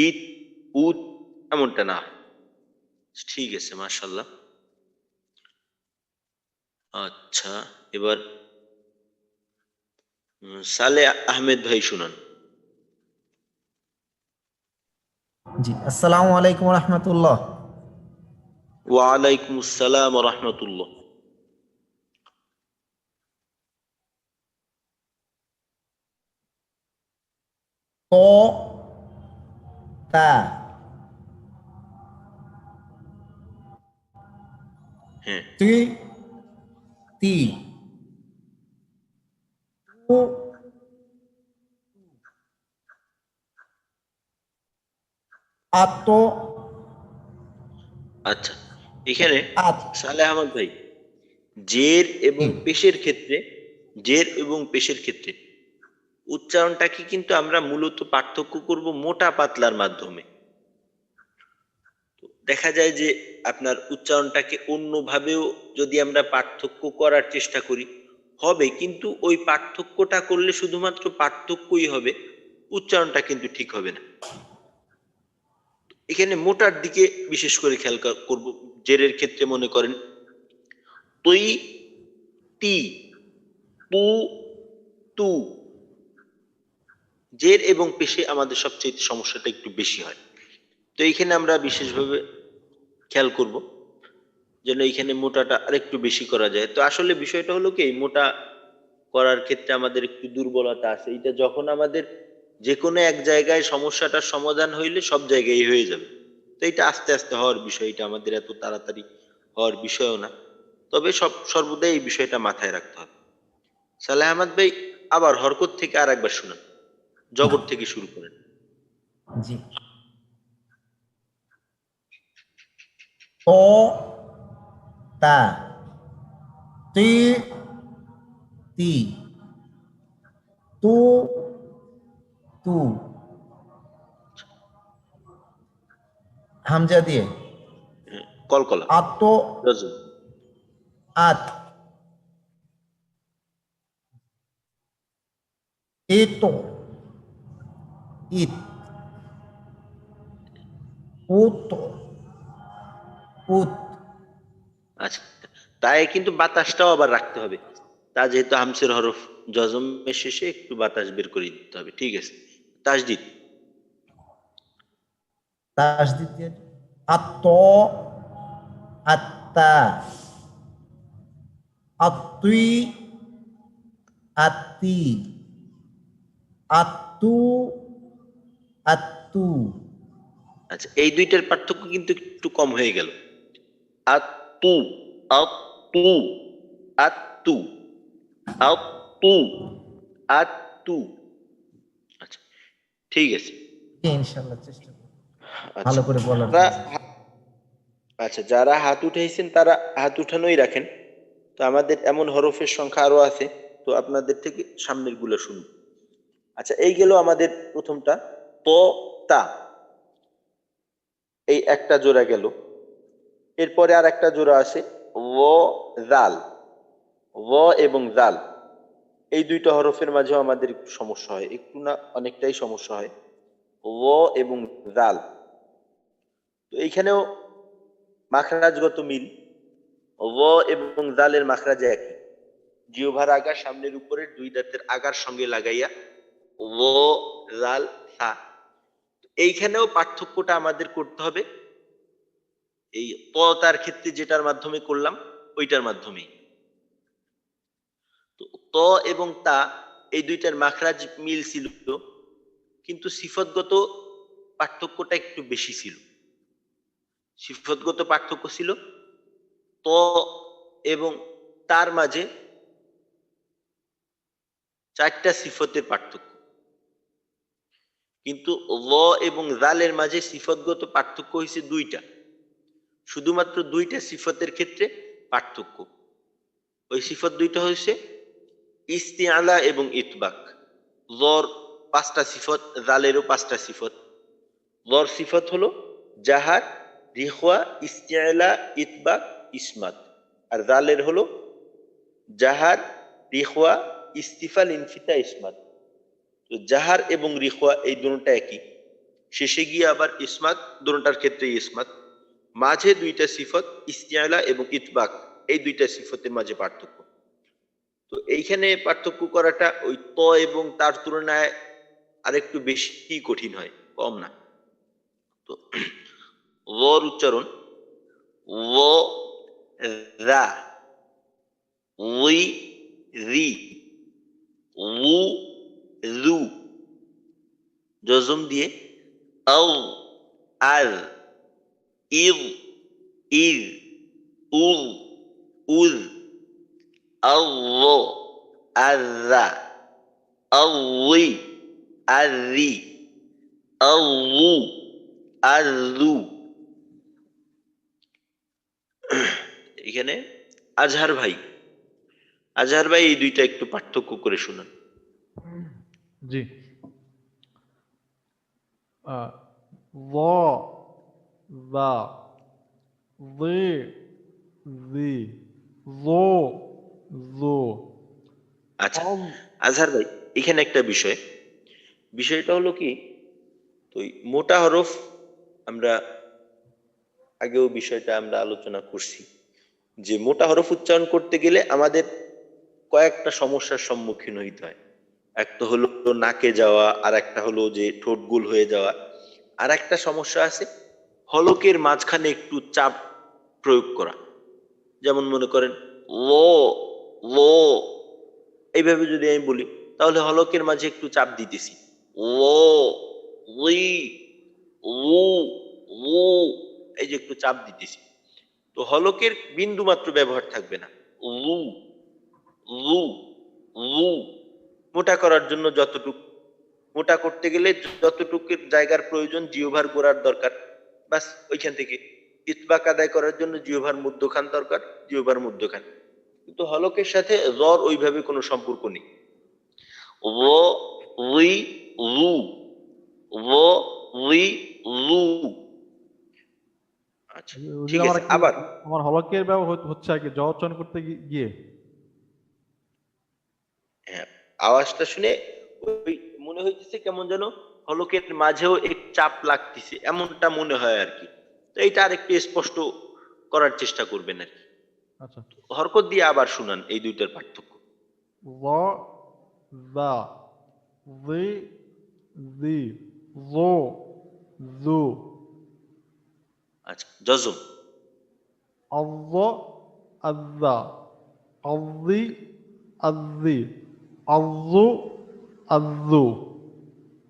ইত উত এমনটা না হয়। ঠিক আছে, মাশাআল্লাহ। আচ্ছা, এবার সালে আহমেদ ভাই শুনান। জি, আসসালামু আলাইকুম রহমতুল্লাহ। ওয়ালাইকুম আসসালাম ওয়া রাহমাতুল্লাহ। ত তা হ্যাঁ, তি তি তু আত আচ্ছা, এখানে আত সালে আহমদ ভাই, জের এবং জি পেশের ক্ষেত্রে, জের এবং পেশের ক্ষেত্রে উচ্চারণটাকে কিন্তু আমরা মূলত পার্থক্য করব মোটা পাতলার মাধ্যমে। তো দেখা যায় যে আপনার উচ্চারণটাকে অন্যভাবেও যদি আমরা পার্থক্য করার চেষ্টা করি হবে, কিন্তু ওই পার্থক্যটা করলে শুধুমাত্র পার্থক্যই হবে, উচ্চারণটা কিন্তু ঠিক হবে না। এখানে মোটার দিকে বিশেষ করে খেয়াল করব। জেরের ক্ষেত্রে মনে করেন তুই, তি, তু, তু। জের এবং পেশে আমাদের সবচেয়ে সমস্যাটা একটু বেশি হয়। তো এইখানে আমরা বিশেষভাবে খেয়াল করব যেন এইখানে মোটাটা আরেকটু বেশি করা যায়। তো আসলে বিষয়টা হলো কি, এই মোটা করার ক্ষেত্রে আমাদের একটু দুর্বলতা আছে। এটা যখন আমাদের যে কোনো এক জায়গায় সমস্যাটার সমাধান হইলে সব জায়গায় হয়ে যাবে। তো এটা আস্তে আস্তে হওয়ার বিষয়, এটা আমাদের এত তাড়াতাড়ি হওয়ার বিষয়ও না। তবে সর্বদাই এই বিষয়টা মাথায় রাখতে হবে। সালেহ আহমদ ভাই, আবার হরকত থেকে আর একবার শুনুন, জবর থেকে শুরু করেন। জি ত তা তি তি তু তু হামজা দিয়ে হ্যাঁ, কলকলা, আত রজম। আত ইত ইত উত উত আচ্ছা, তাই কিন্তু বাতাসটাও আবার রাখতে হবে। তা যেহেতু হামসের হরফ, জজমের শেষে একটু বাতাস বের করে দিতে হবে। ঠিক আছে, তাসদিদ। তাসদিদ দিয়ে আত আত্তা আতুই আত্তি আত্তু আত্তু আচ্ছা, এই দুইটার পার্থক্য কিন্তু একটু কম হয়ে গেল। আত্তু, আত্তু, আত্তু, আত্তু, আত্তু। আচ্ছা, ঠিক আছে। ইনশাআল্লাহ চেষ্টা করব আচ্ছা, ভালো করে বলার যারা জন্য। আচ্ছা, যারা হাত উঠাইছেন তারা হাত উঠানোই রাখেন। তো আমাদের এমন হরফের সংখ্যা আরো আছে, তো আপনাদের থেকে সামনের গুলো শুনুন। আচ্ছা, এই গেল আমাদের প্রথমটা ত তা, এই একটা জোড়া গেল। এরপরে আর একটা জোড়া আছে ও জাল। ও এবং জাল এই দুইটা হরফের মাঝেও আমাদের একটু সমস্যা হয়, একটু না অনেকটাই সমস্যা হয়। ও এবং জাল, তো এইখানেও মাখরাজগত মিল। ও এবং জালের মাখরাজ একই, জিহ্বার আগা সামনের উপরের দুই দাঁতের আগার সঙ্গে লাগাইয়া ও জাল সা। এইখানেও পার্থক্যটা আমাদের করতে হবে এই ত তার ক্ষেত্রে যেটার মাধ্যমে করলাম ওইটার মাধ্যমেই। তো ত এবং তা এই দুইটার মাখরাজ মিল ছিল, কিন্তু সিফতগত পার্থক্যটা একটু বেশি ছিল। সিফতগত পার্থক্য ছিল ত এবং তার মাঝে 4টা সিফতের পার্থক্য, কিন্তু ল এবং জালের মাঝে সিফতগত পার্থক্য হয়েছে 2টা, শুধুমাত্র 2টা সিফতের ক্ষেত্রে পার্থক্য। ওই সিফত 2টা হয়েছে ইস্তিআলা এবং ইতবাক। লর 5টা সিফত, জালেরও 5টা সিফত। লর সিফত হলো জাহার, রিখওয়া, ইস্তিআলা, ইতবাক, ইসমাত। আর জালের হলো জাহার, রিখওয়া, ইস্তিফাল, ইনফিতা, ইসমাত। তো জাহার এবং রিখওয়া এই দুটোটা একই, শেষে গিয়ে আবার ইসমাত, দুটোটার ক্ষেত্রে ইসমাত। মাঝে 2টা সিফত ইস্তিআলা এবং ইতবাক, এই 2টা সিফতের মাঝে পার্থক্য। তো এইখানে পার্থক্য করাটা ওই ত এবং তার তুলনায় আরেকটু বেশি কঠিন হয়, কম না। তো ওর উচ্চারণ ও রা, উই রি, উ রু, জজম দিয়ে আও আর, ইর ইর, উর উর, আল্লো আররা, আউই আররি, আউ আররু। এখানে আজহার ভাই এই দুইটা একটু পার্থক্য করে শুনান। জি। ল, যা, জি, জি, জো, জো। আচ্ছা আজহার ভাই, এখানে একটা বিষয়টা হলো কি, তো মোটা হরফ আমরা আগেও বিষয়টা আমরা আলোচনা করছি যে মোটা হরফ উচ্চারণ করতে গেলে আমাদের কয়েকটা সমস্যার সম্মুখীন হইতে হয়। একটা হলো নাকে যাওয়া, আর একটা হলো যে ঠোঁট গোল হয়ে যাওয়া, আর একটা সমস্যা আছে হলকের মাঝখানে একটু চাপ প্রয়োগ করা। যেমন মনে করেন লো লো, এইভাবে যদি আমি বলি তাহলে হলকের মাঝে একটু চাপ দিতেছি, লো উই উ উ, এই যে একটু চাপ দিতেছি। তো হলকের বিন্দু মাত্র ব্যবহার থাকবে না। লু লু লু, মোটা করার জন্য মোটা করতে গেলে যতটুকু জায়গার প্রয়োজন জিহ্বার গোড়ার দরকার, বাস ওইখান থেকে। ইতবাক আদায় করার জন্য জিহ্বার মধ্যখান দরকার, জিহ্বার মধ্যখান। কিন্তু হলকের সাথে জ্বর ওইভাবে কোনো সম্পর্ক নেই। ও উই লু, ও উই লু। আচ্ছা ঠিক আছে, আবার আমার হলকের ব্যবহার হচ্ছে আর কি জ উচ্চারণ করতে গিয়ে। হ্যাঁ, আওয়াজটা শুনে ওই মনে হইতেছে কেমন যেন হলকের মাঝেও এক চাপ লাগতেছে, এমনটা মনে হয় আর কি। তো এইটা আর একটু স্পষ্ট করার চেষ্টা করবেন আর কি। আচ্ছা, হরকত দিয়ে আবার শুনান এই দুইটার পার্থক্য। ল, যা, জি, জি, জো, জু। আচ্ছা, জজম আল্ল, আজ্জা, আল্লি, আজ্জি, আজ্জু, আজ্জু।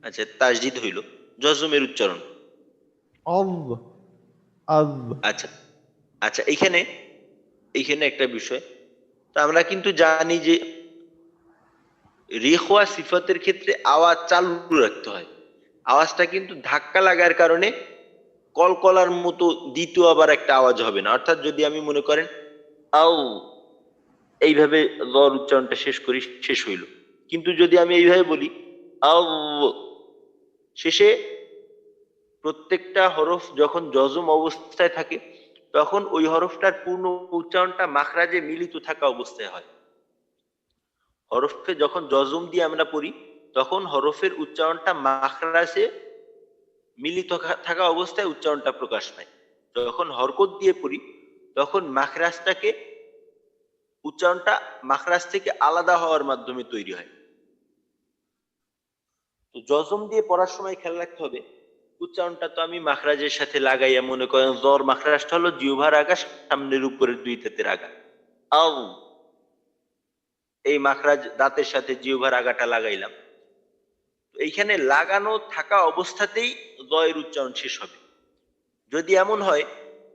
আচ্ছা, তাসদিদ হইল, জজমের উচ্চারণ। আজ, আজ। আচ্ছা আচ্ছা, এইখানে একটা বিষয়, তো আমরা কিন্তু জানি যে রেখোয়া সিফতের ক্ষেত্রে আওয়াজ চালু রাখতে হয়। আওয়াজটা কিন্তু ধাক্কা লাগার কারণে কলকলার মতো দ্বিতীয় আবার একটা আওয়াজ হবে না। অর্থাৎ যদি আমি মনে করেন আউ, এইভাবে জ্বর উচ্চারণটা শেষ করি, শেষ হইল। কিন্তু যদি আমি এইভাবে বলি আও, শেষে প্রত্যেকটা হরফ যখন জজম অবস্থায় থাকে তখন ওই হরফটার পূর্ণ উচ্চারণটা মাখরাজে মিলিত থাকা অবস্থায় হয়। হরফে যখন জজম দিয়ে আমরা পড়ি তখন হরফের উচ্চারণটা মাখরাজে মিলিত থাকা অবস্থায় উচ্চারণটা প্রকাশ পায়। যখন হরকত দিয়ে পড়ি তখন মাখরাজটাকে উচ্চারণটা মাখরাজ থেকে আলাদা হওয়ার মাধ্যমে তৈরি হয়। তো জজম দিয়ে পড়ার সময় খেয়াল রাখতে হবে উচ্চারণটা তো আমি মাখরাজের সাথে লাগাইয়া, মনে করেন জ্বর মাখরাজটা হলো জিহ্বার আগা সামনের উপরের দুই দাঁতের আগা, আও এই মাখরাজ দাঁতের সাথে জিহ্বার আগাটা লাগাইলাম, এইখানে লাগানো থাকা অবস্থাতেই জয়ের উচ্চারণ শেষ হবে। যদি এমন হয়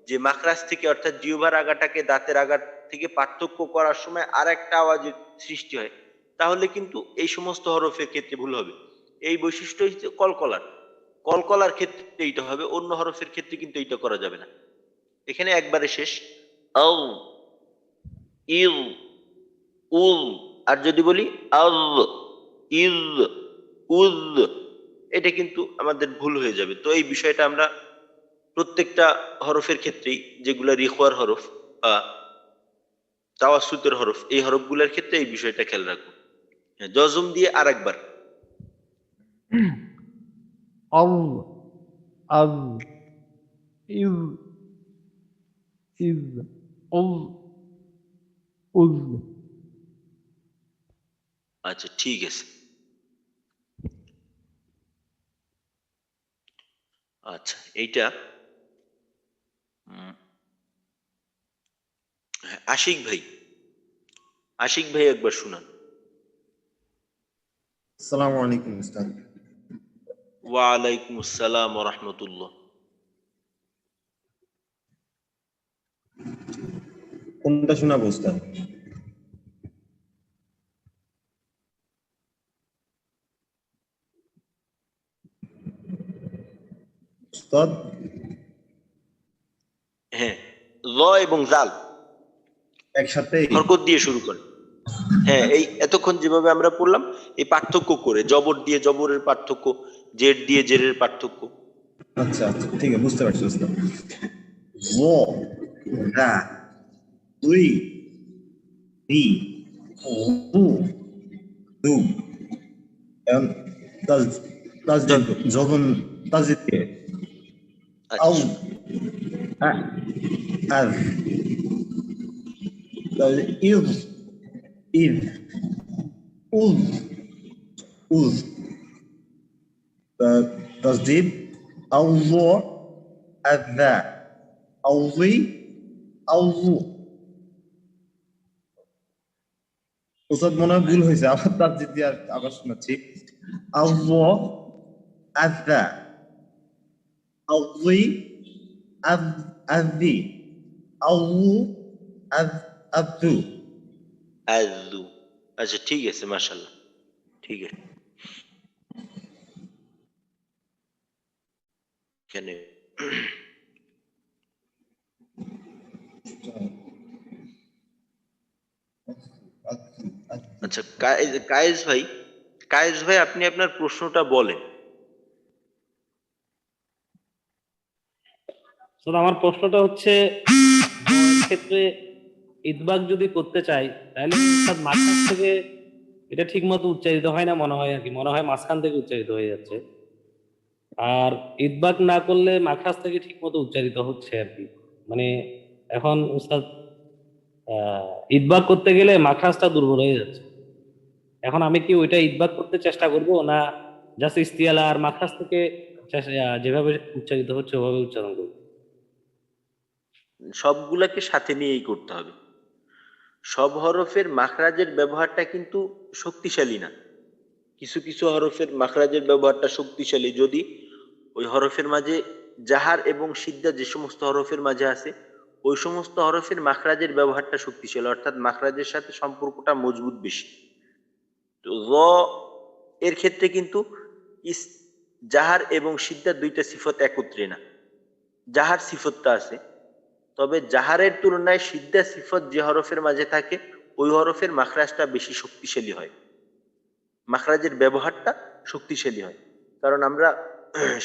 যে মাখরাজ থেকে অর্থাৎ জিহ্বার আগাটাকে দাঁতের আগা থেকে পার্থক্য করার সময় আর একটা আওয়াজের সৃষ্টি হয়, তাহলে কিন্তু এই সমস্ত হরফের ক্ষেত্রে ভুল হবে। এই বৈশিষ্ট্য হচ্ছে কলকলার, কলকলার ক্ষেত্রে এইটা হবে, অন্য হরফের ক্ষেত্রে কিন্তু এইটা করা যাবে না। এখানে একবারে শেষ আও, ইউ, উল। আর যদি বলি আল, ইল, উল, এটা কিন্তু আমাদের ভুল হয়ে যাবে। তো এই বিষয়টা আমরা প্রত্যেকটা হরফের ক্ষেত্রেই, যেগুলা রিখওয়ার হরফ বা তাওয়াসুতের হরফ, এই হরফগুলোর ক্ষেত্রে এই বিষয়টা খেয়াল রাখবো। জজম দিয়ে আর একবার আল, আজ, ইজ, ইজ, উজ, উজ। আচ্ছা ঠিক আছে। আচ্ছা এইটা হ্যাঁ, আশিক ভাই, আশিক ভাই একবার শুনান। আসসালামু আলাইকুম উস্তাদ। ওয়ালাইকুম আসসালাম ওয়া রাহমাতুল্লাহ। কোনটা শোনাবো উস্তাদ? উস্তাদ হ্যাঁ, ল এবং জাল একসাথে হরকত দিয়ে শুরু করে। হ্যাঁ, এই এতক্ষণ যেভাবে আমরা পড়লাম এই পার্থক্য করে, জবর দিয়ে জবরের পার্থক্য, জের দিয়ে জেরের পার্থক্য। আচ্ছা আচ্ছা ঠিক আছে, বুঝতে পারছি উস্তাদ। ও, দা, তুই, দি, ও, দু। এখন তাজদিদ, যখন তাজদিদ কে আউ, আচ্ছা আজ, তাহলে ইজ, ইজ, উজ, উজ। তাজদিদ আল্লাহ, আযা, আউযি, আউযু। উস্তাদ মনে হয় ভুল হয়েছে, আবার তাজদিদ দিয়ে আবার শোনাচ্ছি। আল্লাহ, আযা, আউযি, আযি, আউযু, আযু। আযু। আচ্ছা ঠিক আছে, মাশাআল্লাহ, ঠিক আছে। এখানে আচ্ছা কায়েস ভাই, কায়েস ভাই আপনি আপনার প্রশ্নটা বলেন। তো আমার প্রশ্নটা হচ্ছে জয়ের ক্ষেত্রে ইদবাগ যদি করতে চাই তাহলে অর্থাৎ মাঝখান থেকে এটা ঠিক মতো উচ্চারিত হয় না মনে হয় আর কি, মনে হয় মাঝখান থেকে উচ্চারিত হয়ে যাচ্ছে। আর ইদবাগ না করলে মাখরাজ থেকে ঠিক মতো উচ্চারিত হচ্ছে আর কি। মানে এখন উস্তাদ ইদবাগ করতে গেলে মাখরাজটা দুর্বল হয়ে যাচ্ছে। এখন আমি কি ওইটা ইদবাগ করতে চেষ্টা করব, না জাস্ট ইস্তিয়ালা আর মাখরাজ থেকে যেভাবে উচ্চারিত হচ্ছে ওভাবে উচ্চারণ করবো? সবগুলাকে সাথে নিয়েই করতে হবে। সব হরফের মাখরাজের ব্যবহারটা কিন্তু শক্তিশালী না। কিছু কিছু হরফের মাখরাজের ব্যবহারটা শক্তিশালী, যদি ওই হরফের মাঝে জাহার এবং সিদ্ধা যে সমস্ত হরফের মাঝে আছে ওই সমস্ত হরফের মাখরাজের ব্যবহারটা শক্তিশালী, অর্থাৎ মাখরাজের সাথে সম্পর্কটা মজবুত বেশি। তো র এর ক্ষেত্রে কিন্তু জাহার এবং সিদ্ধা দুইটা সিফত একত্রে না, জাহার সিফতটা আছে, তবে জাহারের তুলনায় সিদ্ধা সিফত যে হরফের মাঝে থাকে ওই হরফের মাখরাজটা বেশি শক্তিশালী হয়, মাখরাজের ব্যবহারটা শক্তিশালী হয়। কারণ আমরা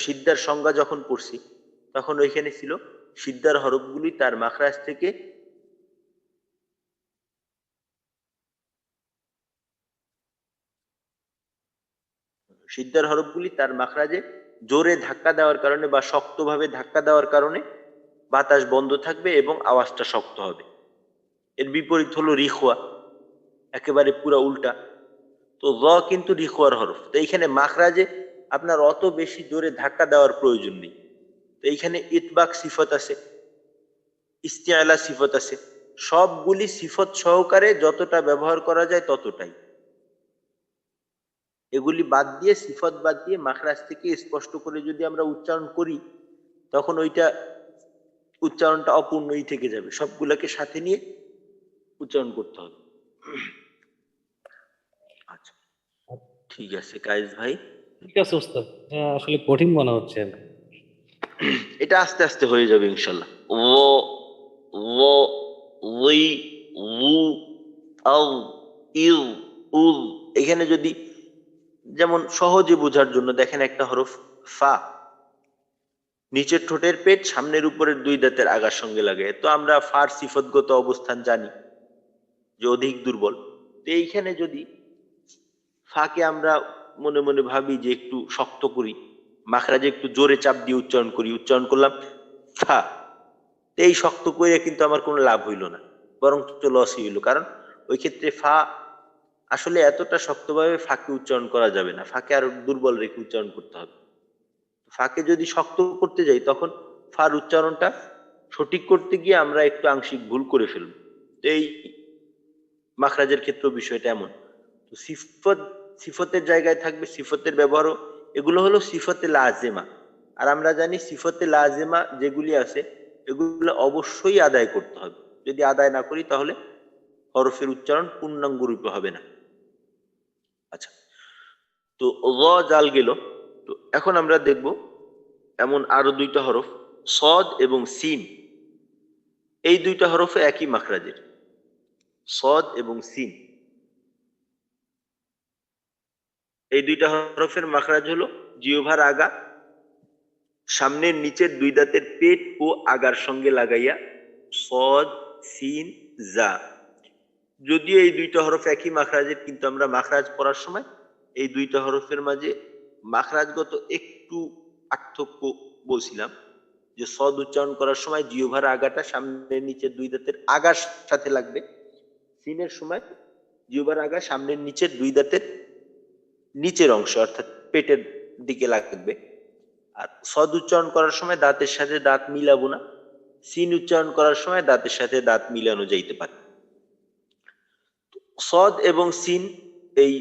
সিদ্ধার সংজ্ঞা যখন পড়ছি তখন ওইখানে ছিল সিদ্ধার হরফগুলি তার মাখরাজ থেকে সিদ্ধার হরফগুলি তার মাখরাজে জোরে ধাক্কা দেওয়ার কারণে বা শক্তভাবে ধাক্কা দেওয়ার কারণে বাতাস বন্ধ থাকবে এবং আওয়াজটা শক্ত হবে। এর বিপরীত হলো রিখওয়া, একেবারে পুরা উল্টা। তো র কিন্তু রিখওয়ার হরফ, তো এইখানে মাখরাজে আপনার অত বেশি জোরে ধাক্কা দেওয়ার প্রয়োজন নেই। তো এইখানে ইতবাক সিফত আছে, ইস্তিআলা সিফত আছে, সবগুলি সিফত সহকারে যতটা ব্যবহার করা যায় ততটাই। এগুলি বাদ দিয়ে, সিফত বাদ দিয়ে মাখরাজ থেকে স্পষ্ট করে যদি আমরা উচ্চারণ করি তখন ওইটা উচ্চারণটা অপূর্ণই থেকে যাবে। সবগুলোকে সাথে নিয়ে উচ্চারণ করতে হবে। আচ্ছা, ঠিক আছে কায়েস ভাই, ঠিক আছে ওস্তাদ, আসলে কঠিন মনে হচ্ছে। এটা আস্তে আস্তে হয়ে যাবে ইনশাল্লাহ। ও ও ওই উ আও ইউ উল, এখানে যদি যেমন সহজে বোঝার জন্য দেখেন একটা হরফ ফা, নিচের ঠোঁটের পেট সামনের উপরের দুই দাঁতের আগার সঙ্গে লাগে, তো আমরা ফার সিফতগত অবস্থান জানি যে অধিক দুর্বল। তো এইখানে যদি ফাকে আমরা মনে মনে ভাবি যে একটু শক্ত করি, মাখরাজে একটু জোরে চাপ দিয়ে উচ্চারণ করি, উচ্চারণ করলাম ফা, তো এই শক্ত করে কিন্তু আমার কোনো লাভ হইল না, বরং লসই হইল। কারণ ওই ক্ষেত্রে ফা আসলে এতটা শক্তভাবে ফাকে উচ্চারণ করা যাবে না, ফাকে আরো দুর্বল রেখে উচ্চারণ করতে হবে। ফাকে যদি শক্ত করতে যাই তখন ফার উচ্চারণটা সঠিক করতে গিয়ে আমরা একটু আংশিক ভুল করে ফেলব। তো এই মাখরাজের ক্ষেত্রে বিষয়টা এমন। তো সিফতের জায়গায় থাকবে, সিফতের ব্যবহারও, এগুলো হলো সিফতে লাজেমা। আর আমরা জানি সিফতে লাজেমা যেগুলি আছে এগুলো অবশ্যই আদায় করতে হবে, যদি আদায় না করি তাহলে হরফের উচ্চারণ পূর্ণাঙ্গ রূপে হবে না। আচ্ছা, তো র জাল গেল। তো এখন আমরা দেখব এমন আরো দুইটা হরফ, সদ এবং সিন। এই দুইটা হরফে একই মাখরাজের, সদ এবং সিন। এই দুইটা হরফের মাখরাজ হলো জিহ্বার আগা সামনের নিচের দুই দাঁতের পেট ও আগার সঙ্গে লাগাইয়া সদ সিন জা। যদিও এই দুইটা হরফ একই মাখরাজের, কিন্তু আমরা মাখরাজ পড়ার সময় এই দুইটা হরফের মাঝে মাখরাজগত একটু পার্থক্য বলছিলাম, যে সদ উচ্চারণ করার সময় জিহ্বার আগাটা সামনের নিচের দুই দাঁতের আগার সাথে লাগবে, সিনের সময় জিহ্বার আগা সামনের নিচের দুই দাঁতের নিচের অংশ অর্থাৎ পেটের দিকে লাগবে। আর সদ উচ্চারণ করার সময় দাঁতের সাথে দাঁত মিলাবো না, সিন উচ্চারণ করার সময় দাঁতের সাথে দাঁত মিলানো যাইতে পারে। সদ এবং সিন এই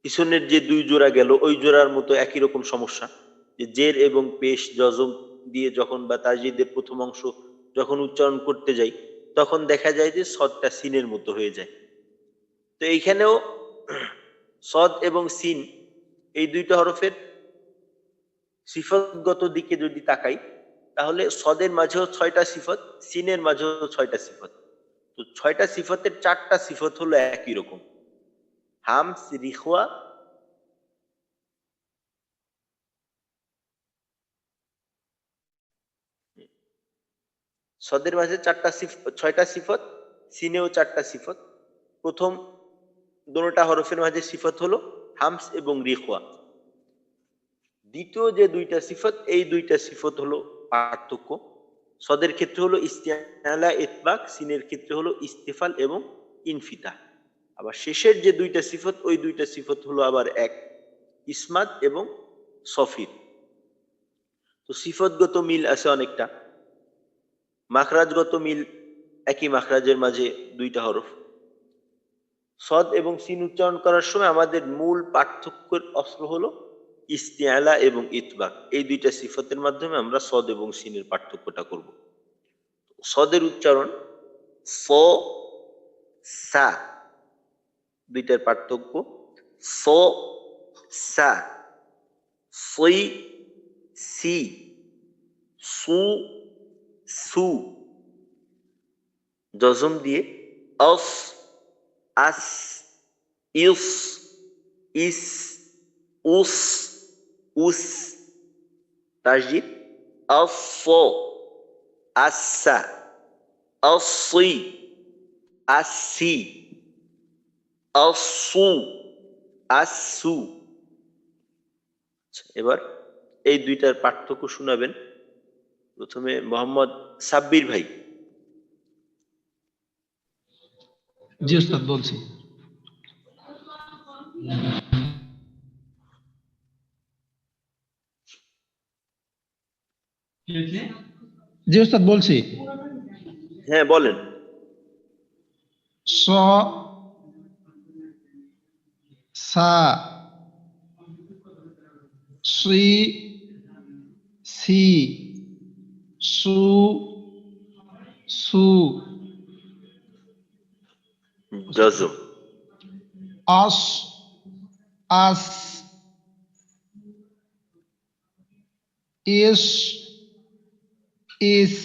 পিছনের যে দুই জোড়া গেল ওই জোড়ার মতো একই রকম সমস্যা, যে জের এবং পেশ জজম দিয়ে যখন বা তাজিদের প্রথম অংশ যখন উচ্চারণ করতে যাই তখন দেখা যায় যে সদটা সিনের মতো হয়ে যায়। তো এইখানেও সদ এবং সিন এই দুইটা হরফের সিফতগত দিকে যদি তাকাই তাহলে সদের মাঝেও 6টা সিফত, সিনের মাঝেও 6টা সিফত। তো 6টা সিফতের 4টা সিফত হলো একই রকম, হামস রিখওয়া সদের মাঝে 6টা সিফত, সিনেও 4টা সিফত। প্রথম দুটোটা হরফের মাঝে সিফত হলো হামস এবং রিখওয়া। দ্বিতীয় যে দুইটা সিফত, এই দুইটা সিফত হলো পার্থক্য। সদের ক্ষেত্রে হলো ইস্তিআলা ইতবাক, সিনের ক্ষেত্রে হলো ইস্তিফাল এবং ইনফিতাহ। আবার শেষের যে দুইটা সিফত ওই দুইটা সিফত হলো আবার এক, ইসমাত এবং সফির। তো সিফতগত মিল আছে অনেকটা, মাখরাজগত মিল একই মাখরাজের মাঝে দুইটা হরফ। সদ এবং সিন উচ্চারণ করার সময় আমাদের মূল পার্থক্যের অস্ত্র হলো ইস্তিআলা এবং ইতবাক। এই দুইটা সিফতের মাধ্যমে আমরা সদ এবং সিনের পার্থক্যটা করব। সদের উচ্চারণ স সা, দুইটার পার্থক্য স সা, সই সি, সু সু, জজম দিয়ে অস, আস, ইউস, ইস, উস, উস। তাসজিদ আস, আসা, আসি, আসি, আসু, আসু। এবার এই দুইটার পার্থক্য শোনাবেন। প্রথমে মোহাম্মদ সাব্বির ভাই। জি ওস্তাদ বলছি। জি ওস্তাদ বলছি। হ্যাঁ বলেন। স, সা, সি, সি, সু, সু, জজম। আস, আস, ইস, ইস,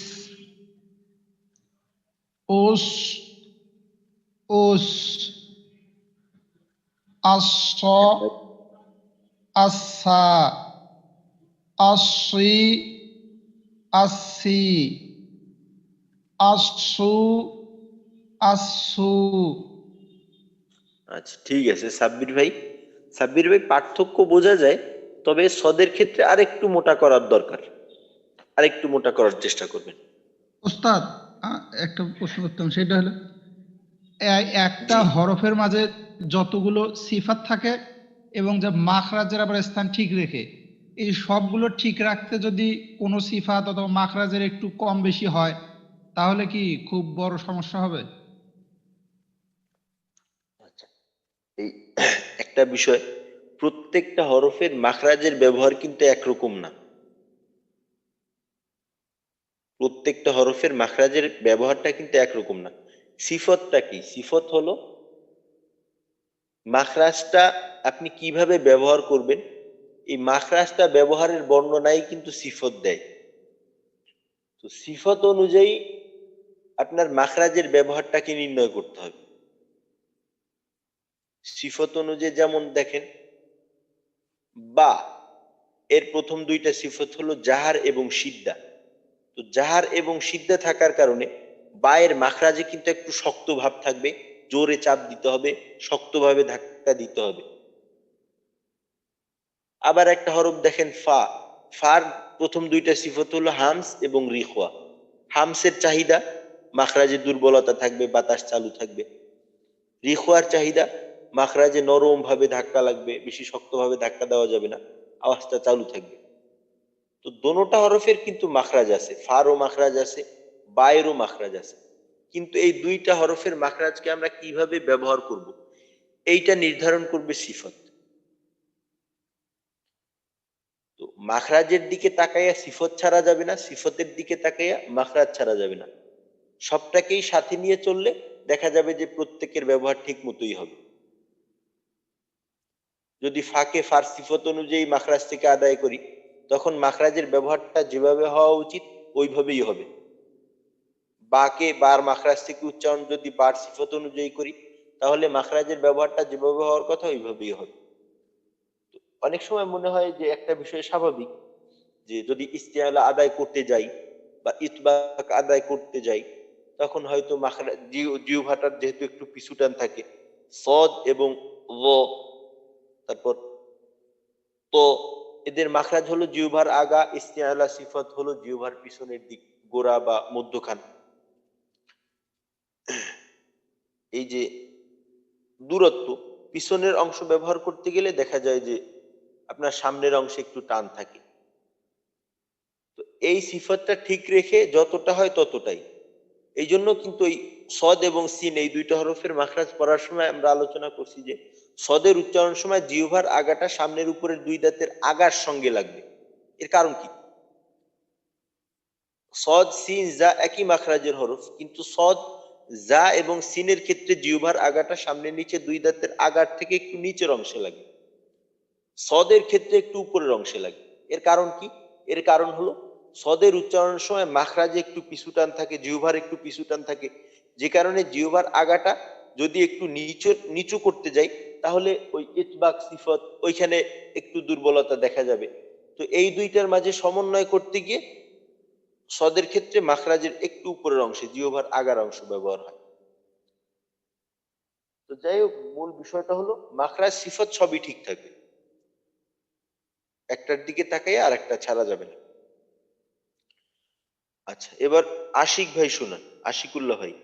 ওস, ওস, আস, আসা, আসি, আসি, আসু, আসু। আচ্ছা ঠিক আছে সাব্বির ভাই। সাব্বির ভাই পার্থক্য বোঝা যায়, তবে সদের ক্ষেত্রে আরেকটু মোটা করার দরকার, আরেকটু মোটা করার চেষ্টা করবেন। ওস্তাদ একটা প্রশ্ন করতাম, সেটা হলো একটা জি। হরফের মাঝে যতগুলো সিফাত থাকে এবং যে মাখরাজের আবার স্থান ঠিক রেখে, এই সবগুলো ঠিক রাখতে যদি কোনো সিফাত অথবা মাখরাজের একটু কম বেশি হয়, তাহলে কি খুব বড় সমস্যা হবে? আচ্ছা, এই একটা বিষয়, প্রত্যেকটা হরফের মাখরাজের ব্যবহার কিন্তু একরকম না। প্রত্যেকটা হরফের মাখরাজের ব্যবহারটা কিন্তু একরকম না। সিফতটা কি? সিফত হলো মাখরাজটা আপনি কিভাবে ব্যবহার করবেন, এই মাখরাজটা ব্যবহারের বর্ণনাই কিন্তু সিফত দেয়। তো সিফত অনুযায়ী আপনার মাখরাজের ব্যবহারটাকে নির্ণয় করতে হবে। সিফত অনুযায়ী যেমন দেখেন, বা এর প্রথম দুইটা সিফত হলো জাহার এবং সিদ্ধা। তো জাহার এবং সিদ্ধা থাকার কারণে বায়ের মাখরাজে কিন্তু একটু শক্ত ভাব থাকবে, জোরে চাপ দিতে হবে, শক্তভাবে ধাক্কা দিতে হবে। আবার একটা হরফ দেখেন ফা, ফার প্রথম দুইটা সিফত হলো হামস এবং রিখওয়া। হামসের চাহিদা মাখরাজে দুর্বলতা থাকবে, বাতাস চালু থাকবে। রিখওয়ার চাহিদা মাখরাজে নরম ভাবে ধাক্কা লাগবে, বেশি শক্তভাবে ধাক্কা দেওয়া যাবে না, আওয়াজটা চালু থাকবে। তো দোনোটা হরফের কিন্তু মাখরাজ আছে, ফারও মাখরাজ আছে, বায়েরও মাখরাজ আছে। কিন্তু এই দুইটা হরফের মাখরাজকে আমরা কিভাবে ব্যবহার করব, এইটা নির্ধারণ করবে সিফত। তো মাখরাজের দিকে তাকাইয়া সিফত ছাড়া যাবে না, সিফতের দিকে তাকাইয়া মাখরাজ ছাড়া যাবে না। সবটাকেই সাথে নিয়ে চললে দেখা যাবে যে প্রত্যেকের ব্যবহার ঠিক মতোই হবে। যদি ফাকে ফার সিফত অনুযায়ী মাখরাজ থেকে আদায় করি, তখন মাখরাজের ব্যবহারটা যেভাবে হওয়া উচিত ওইভাবেই হবে। বাকে বার মাখরাজ থেকে উচ্চারণ যদি বার সিফত অনুযায়ী করি, তাহলে মাখরাজের ব্যবহারটা যেভাবে হওয়ার কথা ওইভাবেই হবে। অনেক সময় মনে হয় যে একটা বিষয় স্বাভাবিক, যে যদি ইস্তিআলা আদায় করতে যাই বা ইতবাক আদায় করতে যাই, তখন হয়তো মাখরাজ জিহ্বাটার যেহেতু একটু পিছুটান থাকে, সদ এবং ল, তারপর তো এদের মাখরাজ হলো জিহ্বার আগা, ইস্তিআলা সিফত হলো জিহ্বার পিছনের দিক, গোড়া বা মধ্যখান। এই যে দূরত্ব, পিছনের অংশ ব্যবহার করতে গেলে দেখা যায় যে আপনার সামনের অংশে একটু টান থাকে। তো এই সিফতটা ঠিক রেখে যতটা হয় ততটাই। এই জন্য কিন্তু এই সদ এবং সিন এই দুইটা হরফের মাখরাজ পড়ার সময় আমরা আলোচনা করছি যে সদের উচ্চারণ সময় জিহ্বার আগাটা সামনের উপরের দুই দাঁতের আগার সঙ্গে লাগবে। এর কারণ কি? সদ সিন যা একই মাখরাজের হরফ, কিন্তু সদ যা এবং সিনের ক্ষেত্রে জিহ্বার আগাটা সামনে নিচে দুই দাঁতের আগার থেকে একটু নিচের অংশে লাগে, সদের ক্ষেত্রে একটু উপরের অংশে লাগে। এর কারণ কি? এর কারণ হলো সদের উচ্চারণের সময় মাখরাজে একটু পিছুটান থাকে, জিহ্বার একটু পিছুটান থাকে, যে কারণে জিহ্বার আগাটা যদি একটু নিচু করতে যাই তাহলে ওই ইতবাক সিফত ওইখানে একটু দুর্বলতা দেখা যাবে। তো এই দুইটার মাঝে সমন্বয় করতে গিয়ে সদের ক্ষেত্রে মাখরাজের একটু উপরের অংশে জিহ্বার আগার অংশ ব্যবহার হয়। তো যাই হোক, মূল বিষয়টা হলো মাখরাজ সিফত সবই ঠিক থাকবে, একটার দিকে তাকাই আর একটা ছাড়া যাবে না। আচ্ছা, এবার আশিক ভাই শুনান, আশিকুল্লাহ ভাই।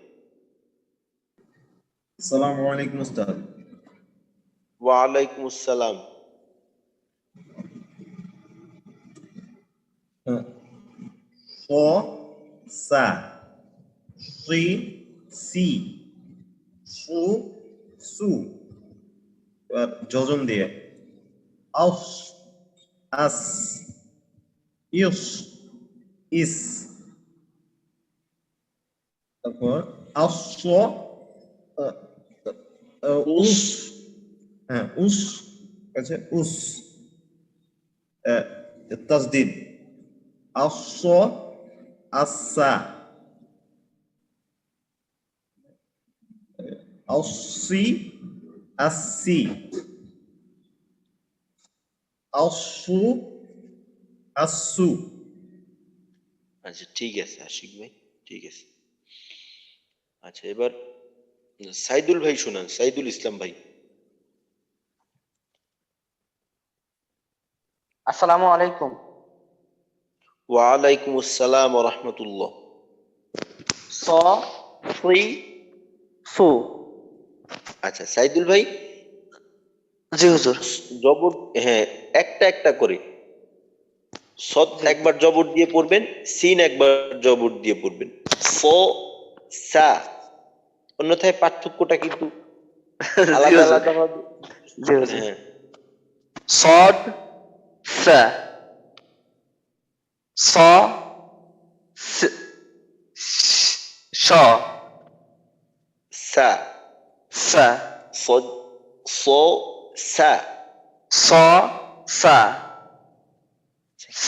আসসালামু আলাইকুম উস্তাদ। ওয়ালাইকুম আসসালাম। স সা সি সি সু সু। এবার যজম দিয়ে আস আস ইউস ইস। তারপর আস উস। হ্যাঁ উস আছে উস। তাসদিদ আস আসা আসি আসি আসু আসু। আচ্ছা ঠিক আছে আশিক ভাই, ঠিক আছে। আচ্ছা, এবার সাইদুল ভাই শুনান, সাইদুল ইসলাম ভাই। আসসালামু আলাইকুম। ওয়ালাইকুম আসসালাম ওয়া রাহমাতুল্লাহ। স সি সু। আচ্ছা সাইদুল ভাই, জি হুজুর। জবর, হ্যাঁ, একটা একটা করে সদ একবার জবর দিয়ে পড়বেন, সিন একবার জবর দিয়ে পড়বেন, স সা। অন্যথায় পার্থক্যটা কিন্তু জি আলাদা হুজুর। আলাদা হবে। জি হুজুর। হ্যাঁ, সদ সা স স- স সা সা সদ স সা স সা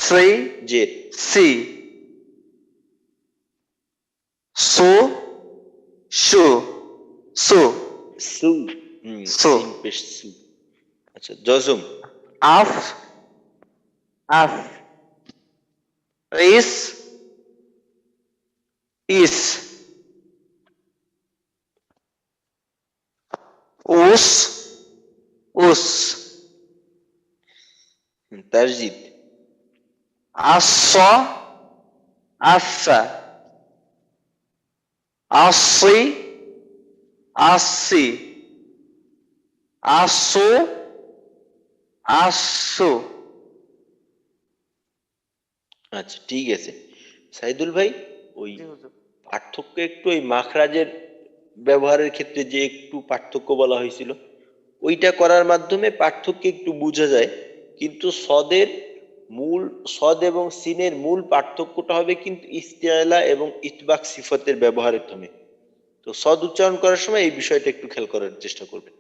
সি জের সি সু সু সু সু। সু সিন পেশ সু। আচ্ছা, জজম আফ আফ ইস ইস উস উস তাসজিদ আস আসা আসি আসি আসু আসু। আচ্ছা ঠিক আছে সাইদুল ভাই, ওই জি হুজুর। পার্থক্য একটু ওই মাখরাজের ব্যবহারের ক্ষেত্রে যে একটু পার্থক্য বলা হয়েছিল, ওইটা করার মাধ্যমে পার্থক্য একটু বোঝা যায়। কিন্তু সদের মূল, সদ এবং সিনের মূল পার্থক্যটা হবে কিন্তু ইস্তিআলা এবং ইতবাক সিফতের ব্যবহারের থমে। তো সদ উচ্চারণ করার সময় এই বিষয়টা একটু খেয়াল করার চেষ্টা করবেন।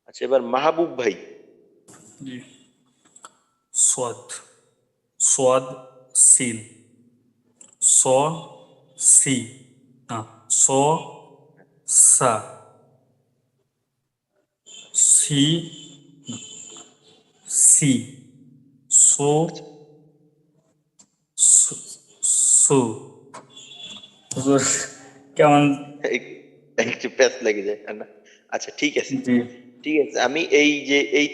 আচ্ছা, এবার মাহবুব ভাই। জি। সোয়াদ, সোয়াদ সিন, স সি, না স সা, সি সি, সো সু। হুজুর, কেমন? একটু প্যাচ লেগে যায় না? আচ্ছা ঠিক আছে, জি ঠিক আছে। আমি এই যে এই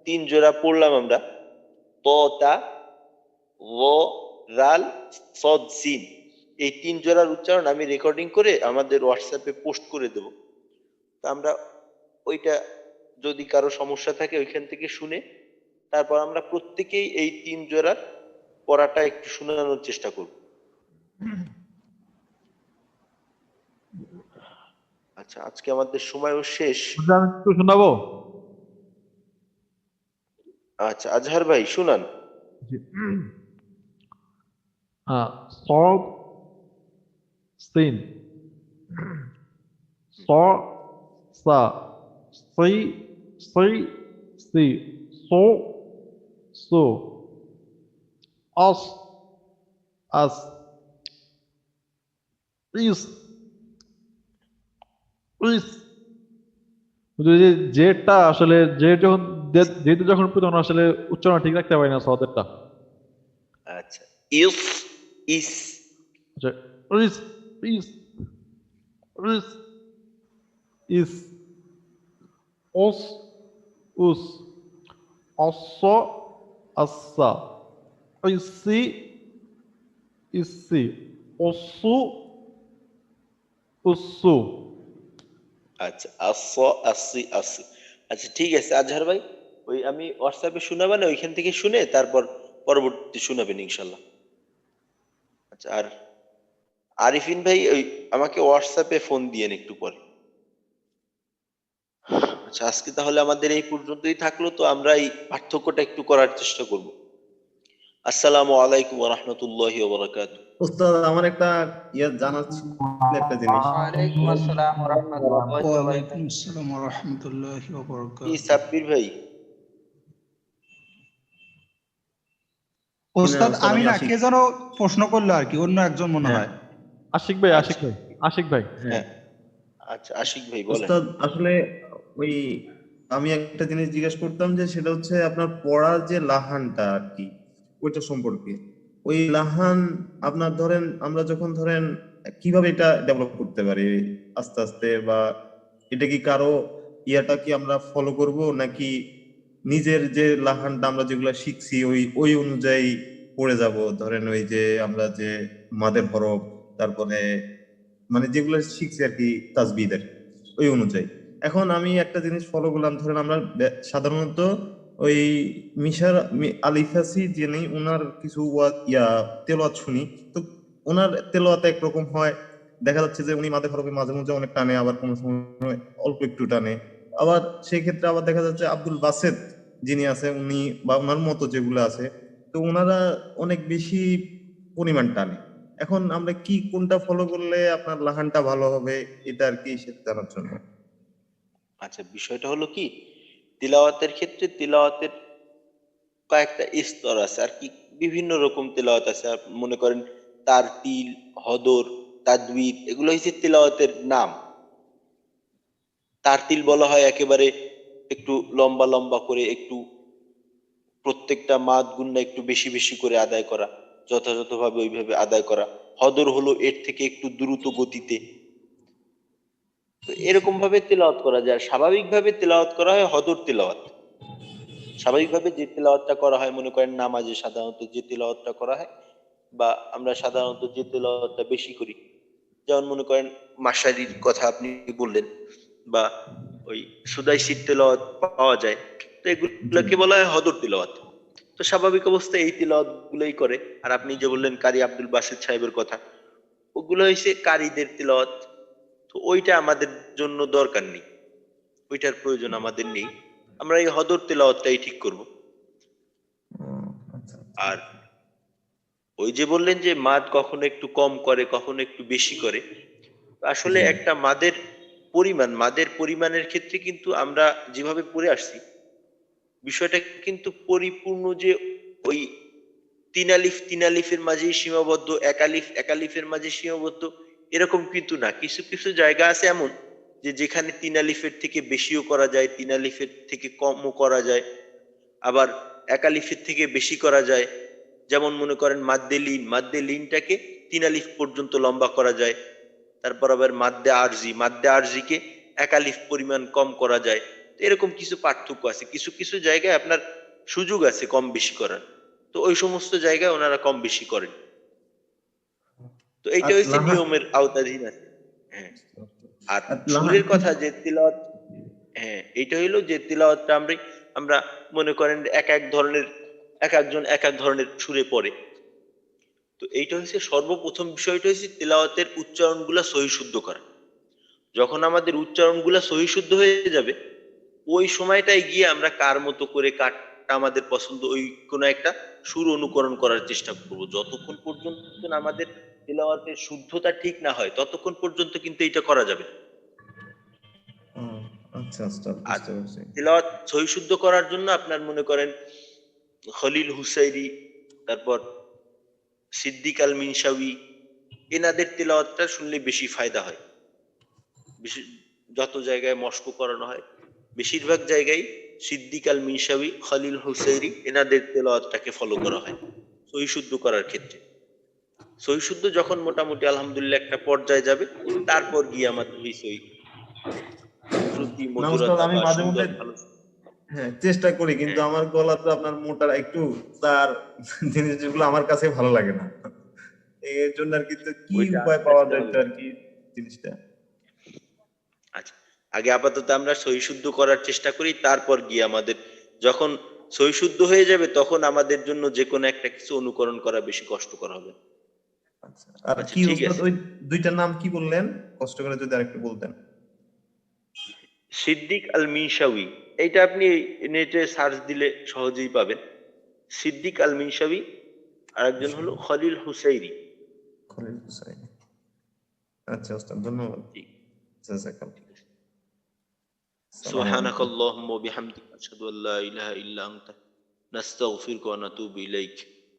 তিন জোড়া পড়লাম আমরা, ত তা ও রাল সদ সিন, এই তিন জোড়ার উচ্চারণ আমি রেকর্ডিং করে আমাদের হোয়াটসঅ্যাপে পোস্ট করে দেব। তো আমরা ওইটা, যদি কারো সমস্যা থাকে ওইখান থেকে শুনে তারপর আমরা প্রত্যেকেই এই তিন জোড়ার পড়াটা একটু শোনানোর চেষ্টা করব। আচ্ছা, আজকে আমাদের সময়ও শেষ। হুজুর, আমি একটু শোনাবো? আচ্ছা আজহার ভাই শুনান। জি। সদ সিন স সা সি সি সি সো সো আস আস ইস উইস। যে জেডটা আসলে জেড যখন যেহেতু যখন তখন আসলে উচ্চারণ ঠিক রাখতে পারি না সদেরটা। আচ্ছা, ইস, ইস, আচ্ছা, উইস, ইস, উইস, ইস, ওস, উস, অস্স, আচ্ছা, ইসি, ইসি, অসু, উসু। আচ্ছা, আসি, আসি। আচ্ছা ঠিক আছে আজহার ভাই, ওই আমি হোয়াটসঅ্যাপে শোনাবা না, ওইখান থেকে শুনে তারপর পরবর্তী শোনাবেন ইনশাল্লাহ। আচ্ছা, আর আরিফিন ভাই ওই আমাকে হোয়াটসঅ্যাপে ফোন দিয়েন একটু পরে। আচ্ছা, আজকে তাহলে আমাদের এই পর্যন্তই থাকলো, তো আমরা এই পার্থক্যটা একটু করার চেষ্টা করব। আসসালামু আলাইকুম ওয়া রাহমাতুল্লাহি ওয়া বারাকাতুহু। উস্তাদ আমার একটা জানার ছিল একটা জিনিস। ওয়ালাইকুম আসসালাম ওয়া রাহমাতুল্লাহি ওয়া ওয়ালাইকুম বারাকাতুহু। আসসালাম ওয়া রাহমাতুল্লাহি ওয়া কি বারাকাতুহু। সাব্বির ভাই? ওস্তাদ উস্তাদ আমি আমি না, আশিক। কে যেন প্রশ্ন করলো আর কি, অন্য একজন মনে হ্যাঁ হয়। আশিক ভাই, আশিক আচ্ছা, ভাই, আশিক ভাই। হ্যাঁ হ্যাঁ, আচ্ছা আশিক ভাই বলেন। উস্তাদ আসলে ওই আমি একটা জিনিস জিজ্ঞেস করতাম যে সেটা হচ্ছে আপনার পড়ার যে লাহানটা আর কি ওইটা সম্পর্কে। ওই লাহান আপনার ধরেন আমরা যখন ধরেন কিভাবে এটা ডেভেলপ করতে পারি আস্তে আস্তে, বা এটা কি কারো ইয়াটা কি আমরা ফলো করব, নাকি নিজের যে লাহানটা আমরা যেগুলো শিখছি ওই ওই অনুযায়ী পড়ে যাব? ধরেন ওই যে আমরা যে মাদের হরফ, তারপরে মানে যেগুলো শিখছি আর কি তাজবিদের ওই অনুযায়ী। এখন আমি একটা জিনিস ফলো করলাম, ধরেন আমরা সাধারণত ওই আলিফাসি যিনি ওনার কিছু তেলাওয়াত শুনি, তো ওনার তেলাওয়াত একরকম হয়, দেখা যাচ্ছে যে উনি মাঝে হরফে মাঝে মাঝে অনেক টানে, আবার কোনো সময় অল্প একটু টানে। আবার সেই ক্ষেত্রে আবার দেখা যাচ্ছে আব্দুল বাসেত যিনি আছে উনি বা ওনার মতো যেগুলো আছে, তো ওনারা অনেক বেশি পরিমাণ টানে। এখন আমরা কি কোনটা ফলো করলে আপনার লাহানটা ভালো হবে, এটা আর কি সেটা জানার জন্য। আচ্ছা, বিষয়টা হলো কি, তিলাওয়াতের ক্ষেত্রে তিলাওয়াতের কয়েকটা স্তর আছে আর কি, বিভিন্ন রকম তেলাওয়াত আছে। মনে করেন তারতিল, হদর, তাদবির, এগুলো হচ্ছে তেলাওয়াতের নাম। তারতিল বলা হয় একেবারে একটু লম্বা লম্বা করে, একটু প্রত্যেকটা মাদ গুণনা একটু বেশি বেশি করে আদায় করা, যথাযথভাবে ওইভাবে আদায় করা। হদর হলো এর থেকে একটু দ্রুত গতিতে। তো এরকম ভাবে তেলাওয়াত করা যায়। স্বাভাবিকভাবে তেলাওয়াত করা হয় হদর তেলাওয়াত। স্বাভাবিকভাবে যে তেলাওয়াতটা করা হয়, মনে করেন নামাজে সাধারণত যে তেলাওয়াতটা করা হয়, বা আমরা সাধারণত যে তেলাওয়াতটা বেশি করি, যেমন মনে করেন মাশারির কথা আপনি বললেন, বা ওই সুদাইসির তেলাওয়াত পাওয়া যায়, তো এগুলোকে বলা হয় হদর তেলাওয়াত। তো স্বাভাবিক অবস্থায় এই তেলাওয়াত গুলোই করে। আর আপনি যে বললেন কারি আব্দুল বাসিত সাহেবের কথা, ওগুলো হয়েছে কারীদের তেলাওয়াত। তো ওইটা আমাদের জন্য দরকার নেই, ওইটার প্রয়োজন আমাদের নেই। আমরা এই হদর তেলাওয়াতটাই ঠিক করব। আচ্ছা আর ওই যে বললেন যে মাদ কখনো একটু কম করে, কখনো একটু বেশি করে, আসলে একটা মাদের পরিমাণের ক্ষেত্রে কিন্তু আমরা যেভাবে পড়ে আসছি, বিষয়টা কিন্তু পরিপূর্ণ যে ওই তিন আলিফের মাঝেই সীমাবদ্ধ, এক আলিফের মাঝে সীমাবদ্ধ, এরকম কিন্তু না। কিছু কিছু জায়গা আছে এমন যে যেখানে তিন আলিফের থেকে বেশিও করা যায়, তিন আলিফের থেকে কমও করা যায়, আবার এক আলিফের থেকে বেশি করা যায়। যেমন মনে করেন মাদ্দে লিনটাকে তিন আলিফ পর্যন্ত লম্বা করা যায়। তারপর আবার মাদ্দে আরজিকে এক আলিফ পরিমাণ কম করা যায়। তো এরকম কিছু পার্থক্য আছে, কিছু কিছু জায়গায় আপনার সুযোগ আছে কম বেশি করার, তো ওই সমস্ত জায়গায় ওনারা কম বেশি করেন। তো এইটা আর হচ্ছে লাহান নিয়মের আওতাধীন আছে। হ্যাঁ, আর আর লাহান সুরের কথা যে তিলাওয়াত, হ্যাঁ এইটা হইলো যে তিলাওয়াতটা আমরা মনে করেন এক একজন এক এক ধরনের সুরে পড়ে। তো এইটা হচ্ছে সর্বপ্রথম বিষয়টা হচ্ছে তিলাওয়াতের উচ্চারণগুলা সহি শুদ্ধ করা। যখন আমাদের উচ্চারণগুলা সহি শুদ্ধ হয়ে যাবে, ওই সময়টায় গিয়ে আমরা কার মতো করে, কারটা আমাদের পছন্দ, ওই কোনো একটা সুর অনুকরণ করার চেষ্টা করব। যতক্ষণ পর্যন্ত না আমাদের তিলাওয়াতের শুদ্ধতা ঠিক না হয়, ততক্ষণ পর্যন্ত কিন্তু এটা করা যাবে না। আচ্ছা আচ্ছা আর বুঝতে পারছি। তিলাওয়াত সহি শুদ্ধ করার জন্য আপনার মনে করেন খলিল হুসাইরি, তারপর সিদ্দিক আল মিনশাউই, এনাদের তিলাওয়াতটা শুনলে বেশি ফায়দা হয়। যত জায়গায় মস্ক করানো হয় বেশিরভাগ জায়গায় সিদ্দিক আল মিনশাবি, খলিল হুসাইরি এনাদের তেলাওয়াতটাকে ফলো করা হয় সহি শুদ্ধ করার ক্ষেত্রে। সহি শুদ্ধ যখন মোটামুটি আলহামদুলিল্লাহ একটা পর্যায়ে যাবে, তারপর গিয়ে আমাদের ওই সহি শ্রুতি না মধুরতা উস্তাদ, আমি বা মাঝে সুন্দর মধ্যে ভালো। হ্যাঁ চেষ্টা করি, কিন্তু হ্যাঁ আমার গলা তো আপনার মোটা, একটু তার জিনিসগুলো আমার কাছে ভালো লাগে না। এর জন্য আর কি, তো কি ওইটা উপায় আস্তে পাওয়া আস্তে যায় হবে। তো আর কি জিনিসটা। আচ্ছা, আগে আপাতত আমরা সহি শুদ্ধ করার চেষ্টা করি, তারপর গিয়ে আমাদের যখন সহি শুদ্ধ হয়ে যাবে তখন আমাদের জন্য যে কোনো একটা কিছু অনুকরণ করা বেশি কষ্টকর হবে। আচ্ছা, আর আচ্ছা কি ঠিক উস্তাদ আছে। ওই দুইটার নাম কি বললেন, কষ্ট করে যদি আরেকটু বলতেন। সিদ্দিক আল মিনশাউই, এইটা আপনি নেটে সার্চ দিলে সহজেই পাবেন। সিদ্দিক আল মিনশাউই, আরেকজন হলো খলিল হুসাইরি। খলিল হুসাইন। আচ্ছা উস্তাদ, ধন্যবাদ। ঠিক জাযাকাল্লাহ। ঠিক আছে। আসসালামু সুবহানাক আলাইকুম। আল্লাহুম্মা ওয়া বিহামদিকা আশহাদু আল্লা ইলাহা ইল্লা আনতা নাস্তাগফিরুকা ওয়া নাতুবু ইলাইক।